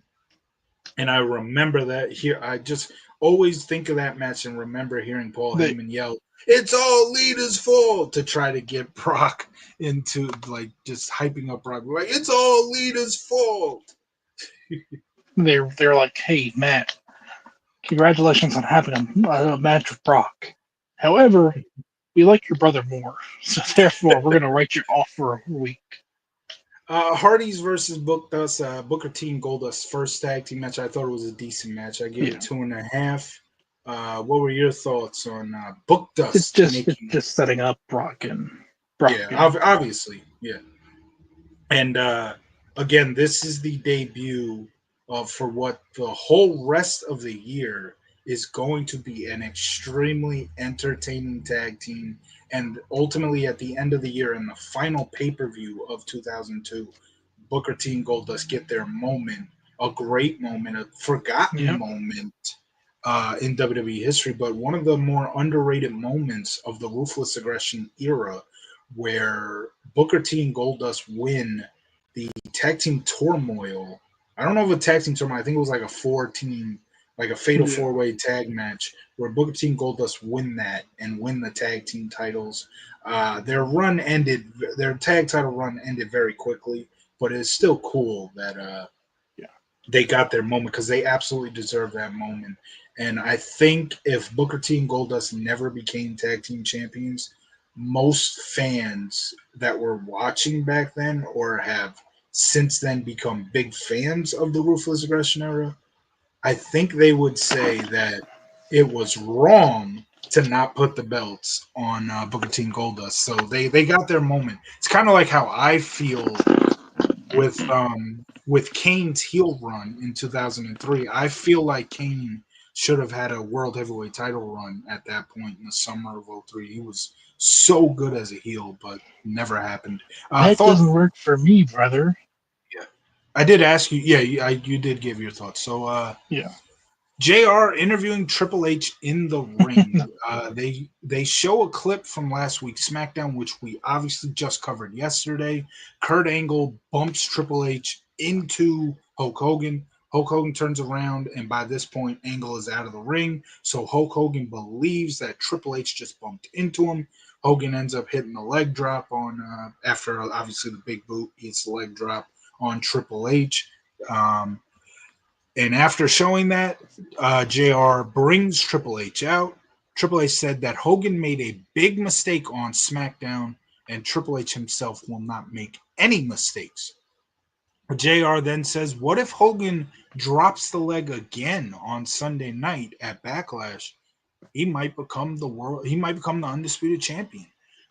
And I remember that here. I just always think of that match and remember hearing Paul Heyman yell, "It's all Lita's fault," to try to get Brock into like just hyping up Brock. Like, it's all Lita's fault. They're like, hey Matt, congratulations on having a match with Brock. However, we like your brother more, so therefore we're gonna write you off for a week. Hardy's versus Booker T and Goldust's first tag team match. I thought it was a decent match. I gave it 2.5. What were your thoughts on Book It's Dust just making? setting up Brock. Yeah, obviously, yeah. And again, this is the debut for what the whole rest of the year is going to be an extremely entertaining tag team. And ultimately, at the end of the year, in the final pay per view of 2002, Booker T and Goldust get their moment, a great moment, a forgotten Yep. moment in WWE history, but one of the more underrated moments of the Ruthless Aggression era, where Booker T and Goldust win the tag team turmoil. I don't know if a tag team turmoil. I think it was like a four-team, like a fatal Yeah. four-way tag match where Booker T and Goldust win that and win the tag team titles. Their run ended. Their tag title run ended very quickly, but it's still cool that Yeah. they got their moment because they absolutely deserve that moment. And I think if Booker T and Goldust never became tag team champions, most fans that were watching back then or have since then become big fans of the Ruthless Aggression era, I think they would say that it was wrong to not put the belts on Booker T and Goldust. So they got their moment. It's kind of like how I feel with Kane's heel run in 2003. I feel like Kane should have had a world heavyweight title run at that point in the summer of '03. He was so good as a heel, but never happened. That Thought, doesn't work for me, brother. yeah, I did ask you. Yeah, you did give your thoughts. So, Yeah. JR interviewing Triple H in the ring. They show a clip from last week's SmackDown, which we obviously just covered yesterday. Kurt Angle bumps Triple H into Hulk Hogan. Hulk Hogan turns around, and by this point, Angle is out of the ring. So Hulk Hogan believes that Triple H just bumped into him. Hogan ends up hitting the leg drop on after obviously the big boot. Hits the leg drop on Triple H. Um, and after showing that, JR brings Triple H out. Triple H said that Hogan made a big mistake on SmackDown, and Triple H himself will not make any mistakes. JR then says, what if Hogan drops the leg again on Sunday night at Backlash? He might become the undisputed champion.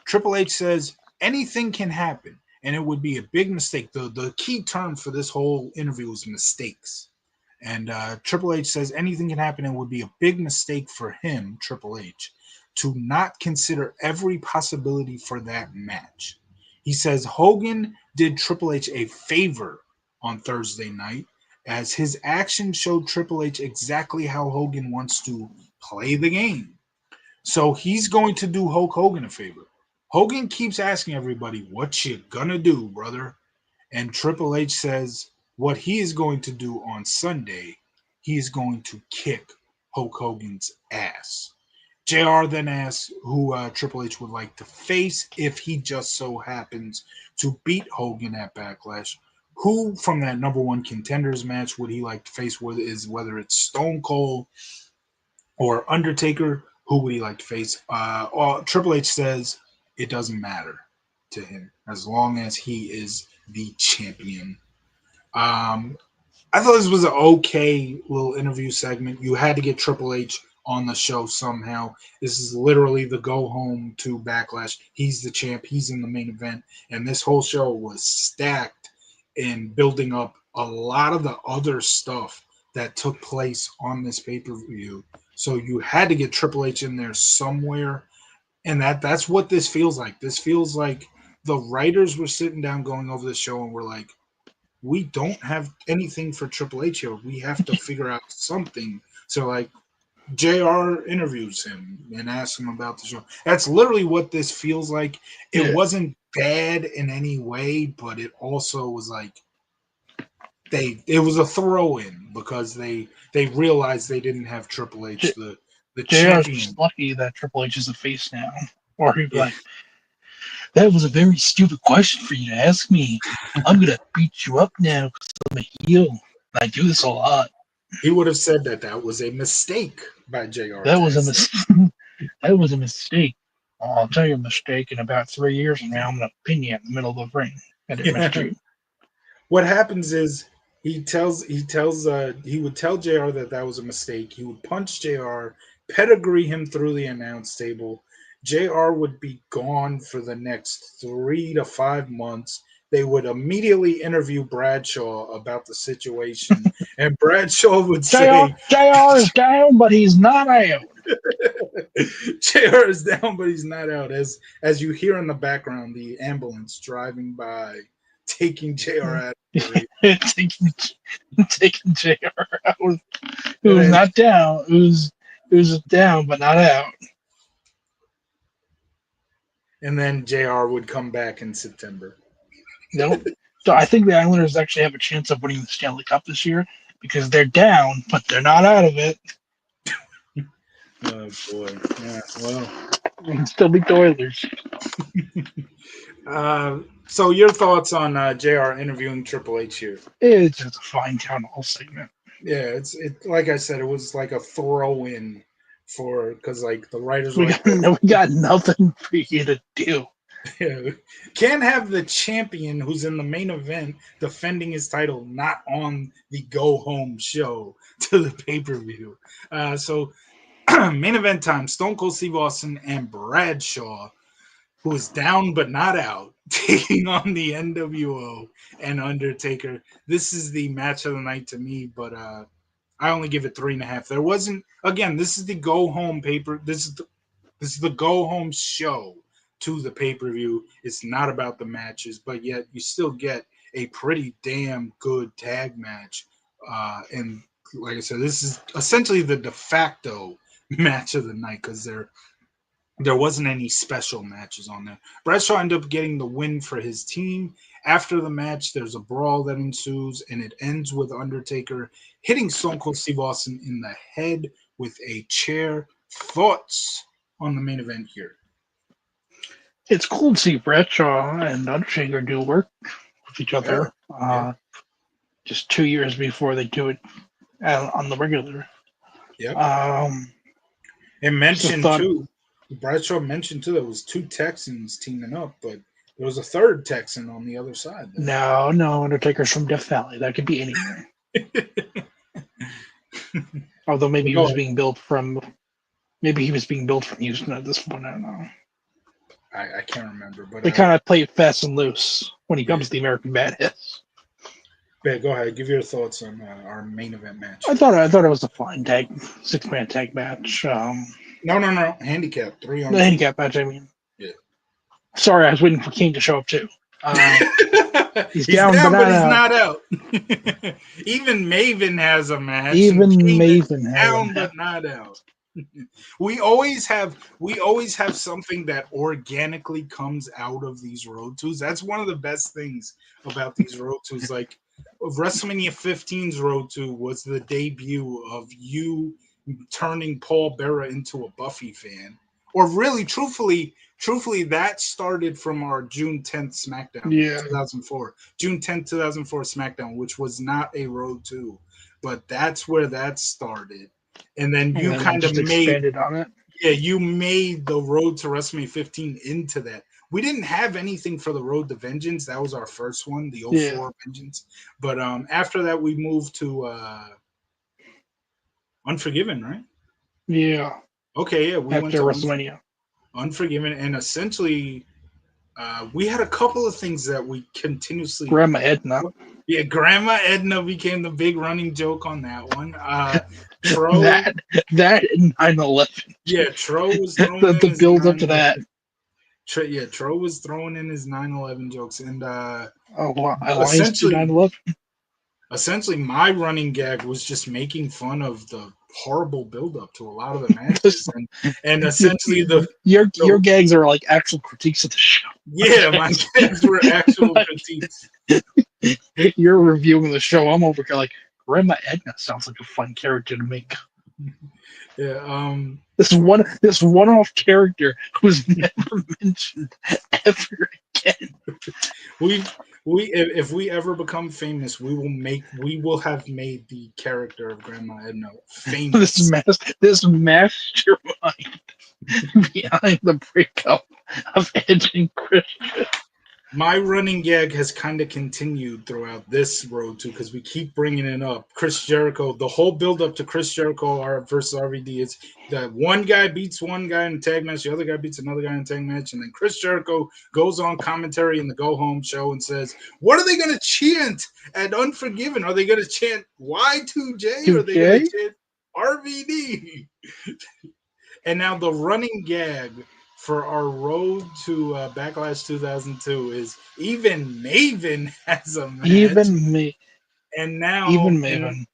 Triple H says anything can happen, and it would be a big mistake. The key term for this whole interview is mistakes. And Triple H says anything can happen and would be a big mistake for him, Triple H, to not consider every possibility for that match. He says Hogan did Triple H a favor on Thursday night as his actions showed Triple H exactly how Hogan wants to play the game. So he's going to do Hulk Hogan a favor. Hogan keeps asking everybody, what you gonna do, brother? And Triple H says what he is going to do on Sunday, he is going to kick Hulk Hogan's ass. JR then asks who Triple H would like to face if he just so happens to beat Hogan at Backlash. Who from that number one contenders match would he like to face? Whether it's Stone Cold or Undertaker, who would he like to face? Triple H says it doesn't matter to him as long as he is the champion. Um, I thought this was an okay little interview segment. You had to get Triple H on the show somehow. This is literally the go home to Backlash. He's the champ. He's in the main event, and this whole show was stacked in building up a lot of the other stuff that took place on this pay per view. So you had to get Triple H in there somewhere, and that's what this feels like. This feels like the writers were sitting down going over the show and were like, we don't have anything for Triple H here. We have to figure out something. So like JR interviews him and asks him about the show. That's literally what this feels like. It Yeah. wasn't bad in any way, but it also was like it was a throw in because they realized they didn't have Triple H, J- the JR's just champion. lucky that Triple H is a face now. Or he'd be Yeah. like, that was a very stupid question for you to ask me. I'm going to beat you up now because I'm a heel. I do this a lot. He would have said that was a mistake by JR That to was a ask that. mistake. That was a mistake. I'll tell you a mistake in about 3 years from now. I'm going to pin you in the middle of the ring at MSG. What happens is he would tell JR that was a mistake. He would punch JR, pedigree him through the announce table. JR would be gone for the next 3 to 5 months. they would immediately interview Bradshaw about the situation, and Bradshaw would say, JR is down, but he's not out. JR is down, but he's not out. As you hear in the background, the ambulance driving by, taking JR out. taking JR out, who's not down, who's down but not out. And then JR would come back in September. Nope. So I think the Islanders actually have a chance of winning the Stanley Cup this year because they're down, but they're not out of it. Oh boy! Yeah, well, We can still beat the Oilers. So your thoughts on JR interviewing Triple H here? It's just a fine town hall segment. Yeah, it's like I said, it was like a throw-in for because like the writers were we got nothing for you to do. Yeah. Can't have the champion who's in the main event defending his title not on the go home show to the pay-per-view. So main event time, Stone Cold Steve Austin and Bradshaw, who is down but not out, taking on the NWO and Undertaker. This is the match of the night to me, but I only give it 3.5. There wasn't, again, this is the go home paper. This is the go home show to the pay-per-view. It's not about the matches, but yet you still get a pretty damn good tag match. And like I said, this is essentially the de facto match of the night because there wasn't any special matches on there. Bradshaw ended up getting the win for his team. After the match, there's a brawl that ensues, and it ends with Undertaker hitting Stone Cold Steve Austin in the head with a chair. Thoughts on the main event here? It's cool to see Bradshaw and Undertaker do work with each other. Yeah. Just 2 years before they do it on the regular. Yeah. And mentioned too, Bradshaw mentioned too, there was 2 Texans teaming up, but there was a 3rd Texan on the other side. No, Undertaker's from Death Valley. That could be anywhere. Although maybe he was being built from Houston at this point. I don't know. I can't remember, but they kind of play it fast and loose when he comes to the American Badass. Yeah, go ahead. Give your thoughts on our main event match. I thought it was a fine 6-man tag match. No. Handicap 3 on the handicap match. I mean, yeah. Sorry, I was waiting for King to show up too. He's down but he's not out. Even Maven has a match. Even Maven has down but not out. We always have something that organically comes out of these road tours. That's one of the best things about these road tours. Like WrestleMania 15's road tour was the debut of you turning Paul Bearer into a Buffy fan. Or really, truthfully, that started from our June 10th SmackDown, 2004. June 10th, 2004 SmackDown, which was not a road tour, but that's where that started. And then you kind of expanded on it. Yeah, you made the road to WrestleMania 15 into that. We didn't have anything for the Road to Vengeance. That was our first one, the 04 Vengeance. But after that, we moved to Unforgiven, right? Yeah. Okay, yeah. We after went to WrestleMania. Unforgiven, and essentially, we had a couple of things that we continuously. Grandma Edna. Yeah, Grandma Edna became the big running joke on that one. Tro, that 9/11. Yeah, Tro was throwing the build up to that. Tro was throwing in his 9/11 jokes, and essentially 9/11. Essentially, my running gag was just making fun of the horrible build-up to a lot of the matches, and essentially your gags are like actual critiques of the show. Yeah, my gags were actual critiques. You're reviewing the show. I'm over here like Grandma Edna sounds like a fun character to make. Yeah. This one-off character who's never mentioned ever again. If we ever become famous, we will have made the character of Grandma Edna famous. This mastermind behind the breakup of Edge and Christian. My running gag has kind of continued throughout this road too, because we keep bringing it up. Chris Jericho, the whole build up to Chris Jericho versus RVD is that one guy beats one guy in a tag match, the other guy beats another guy in a tag match, and then Chris Jericho goes on commentary in the Go Home show and says, "What are they going to chant at Unforgiven? Are they going to chant Y2J or are they going to chant RVD?" And now the running gag for our road to Backlash 2002 is even Maven has a match, Even me, and now even Maven.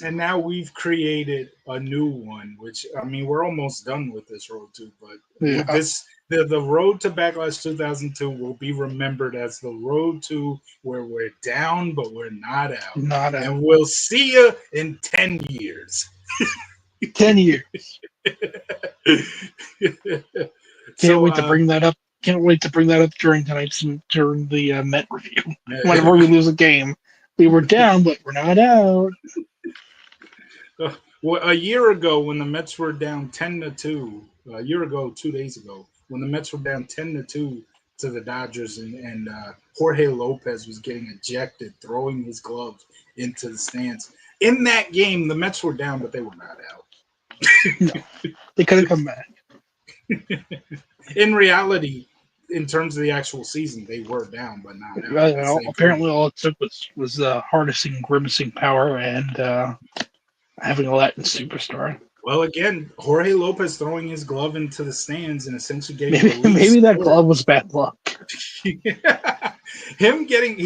And now we've created a new one. Which I mean, we're almost done with this road to, but the road to Backlash 2002 will be remembered as the road to where we're down but we're not out, and we'll see you in 10 years. 10 years. Can't wait to bring that up. Can't wait to bring that up during the Met review. Whenever we lose a game, we were down, but we're not out. Well, a year ago, when the Mets were down 10-2, a year ago, 2 days ago, when the Mets were down 10-2 to the Dodgers, and Jorge Lopez was getting ejected, throwing his glove into the stands. In that game, the Mets were down, but they were not out. No, they could have come back. In reality, in terms of the actual season, they were down, but not out. Apparently, all it took was harnessing grimacing power and having a Latin superstar. Well, again, Jorge Lopez throwing his glove into the stands and essentially getting maybe that glove was bad luck. He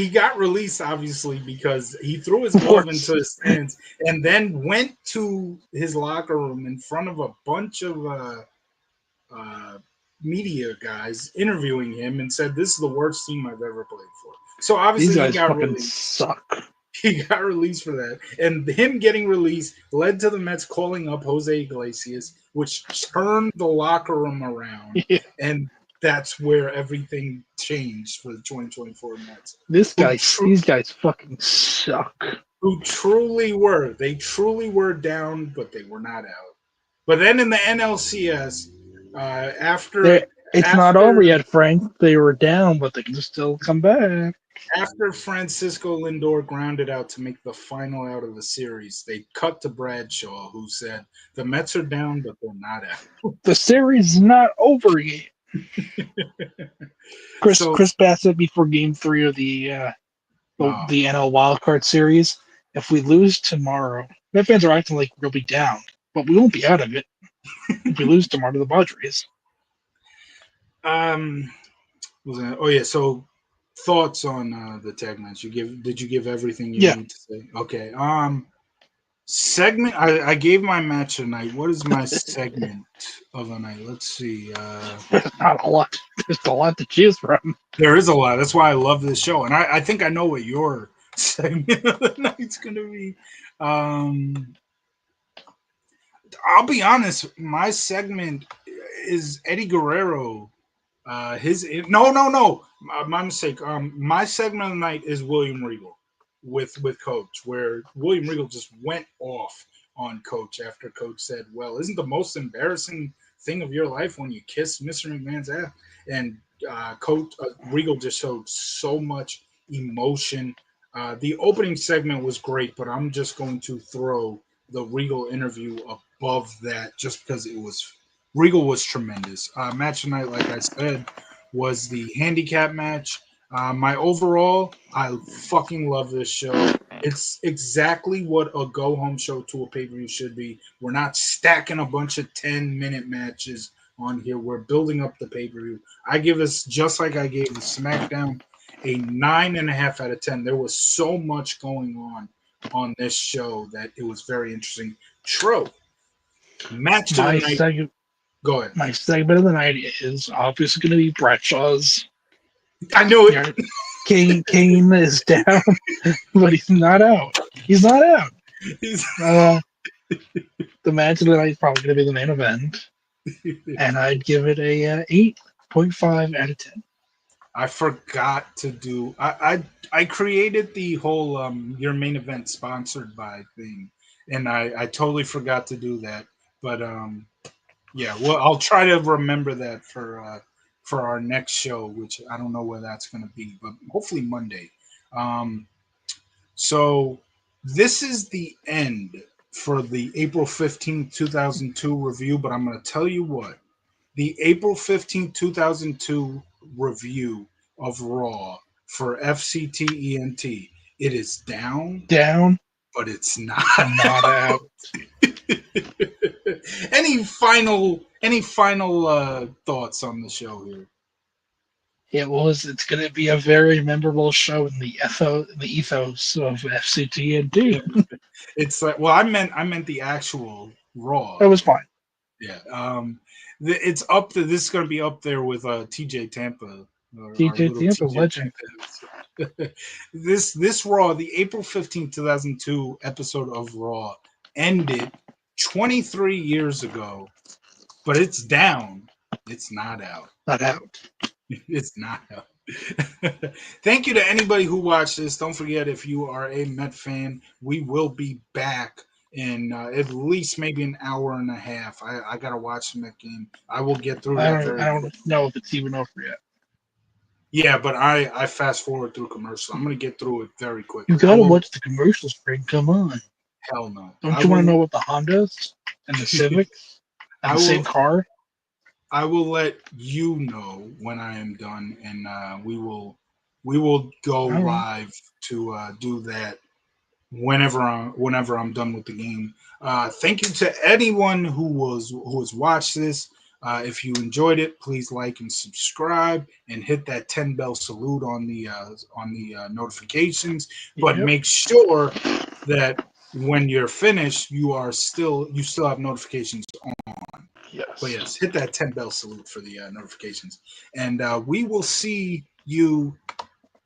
got released obviously because he threw his glove into the stands and then went to his locker room in front of a bunch of media guys interviewing him and said, "This is the worst team I've ever played for." So obviously these guys fucking suck. He got released for that. And him getting released led to the Mets calling up Jose Iglesias, which turned the locker room around. Yeah. And that's where everything changed for the 2024 Mets. These guys fucking suck. Who truly were. They truly were down, but they were not out. But then in the NLCS, it's not over yet, Frank. They were down, but they can still come back. After Francisco Lindor grounded out to make the final out of the series, they cut to Bradshaw, who said, "The Mets are down, but they're not out." The series is not over yet. Chris Bassett before Game 3 of the NL Wildcard Series. If we lose tomorrow, Met fans are acting like we'll be down, but we won't be out of it if we lose tomorrow to the Padres. So thoughts on the tag match? Did you give everything you need to say? Okay. Segment. I gave my match tonight. What is my segment of the night? Let's see. There's not a lot. There's a lot to choose from. There is a lot. That's why I love this show, and I think I know what your segment of the night's gonna be. I'll be honest. My segment is Eddie Guerrero. My mistake. My segment of the night is William Regal with Coach, where William Regal just went off on Coach after Coach said, "Well, isn't the most embarrassing thing of your life when you kiss Mr. McMahon's ass?" And Coach Regal just showed so much emotion. The opening segment was great, but I'm just going to throw the Regal interview above that just because Regal was tremendous. Match tonight, like I said, was the handicap match. My overall, I fucking love this show. It's exactly what a go-home show to a pay-per-view should be. We're not stacking a bunch of 10-minute matches on here. We're building up the pay-per-view. I give us, just like I gave the SmackDown, a 9.5 out of 10. There was so much going on this show that it was very interesting. Tro, match of the night. Go ahead. My segment of the night is obviously going to be Bradshaw's. I knew it. Kane is down, but he's not out. He's not out. The match of the night is probably going to be the main event, and I'd give it a 8.5 out of 10. I forgot to do. I created the whole your main event sponsored by thing, and I totally forgot to do that. But yeah, well, I'll try to remember that for for our next show, which I don't know where that's going to be, but hopefully Monday. Um, so this is the end for the April 15th, 2002 review, but I'm going to tell you what. The April 15th, 2002 review of Raw for FCT ENT. It is down, Down but it's not. and not out. Any final thoughts on the show here? It's going to be a very memorable show in the ethos of FCT and D. It's like, well, I meant the actual Raw. That was fine. Yeah. It's up to this is going to be up there with TJ Tampa, our TJ little Tampa, TJ legend. Tampa. This Raw, the April 15th, 2002 episode of Raw ended 23 years ago, but it's down. It's not out. Not out. It's not out. Thank you to anybody who watched this. Don't forget, if you are a Met fan, we will be back in at least maybe an hour and a half. I gotta watch the Met game. I will get through that I very don't quick. know if it's even over yet. Yeah, but I fast forward through commercials. I'm gonna get through it very quickly. You gotta watch the commercials, Frank. Come on. Hell no. Don't you want to know what the Hondas and the Civics and I the same will. car? I will let you know when I am done, and we will go All right. live to do that whenever I'm done with the game. Thank you to anyone who has watched this. If you enjoyed it, please like and subscribe and hit that 10 bell salute on the notifications. But Yep. make sure that when you're finished, you still have notifications on. Yes. But yes, hit that 10 bell salute for the notifications, and we will see you.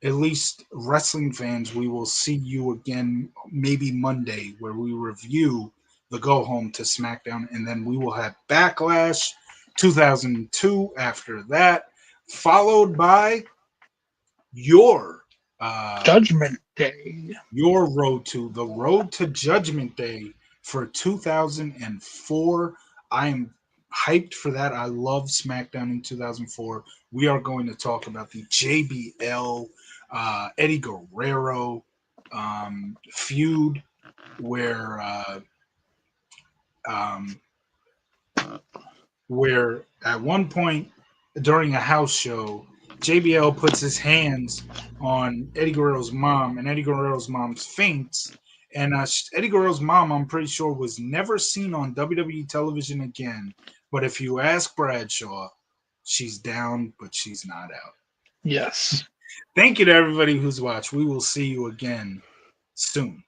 At least wrestling fans, we will see you again maybe Monday, where we review the go home to SmackDown, and then we will have Backlash 2002 after that, followed by your Judgment Day. your road to Judgment Day for 2004. I am hyped for that. I love SmackDown in 2004. We are going to talk about the JBL Eddie Guerrero feud, where um, where at one point during a house show, JBL puts his hands on Eddie Guerrero's mom, and Eddie Guerrero's mom faints. And Eddie Guerrero's mom, I'm pretty sure, was never seen on WWE television again. But if you ask Bradshaw, she's down, but she's not out. Yes. Thank you to everybody who's watched. We will see you again soon.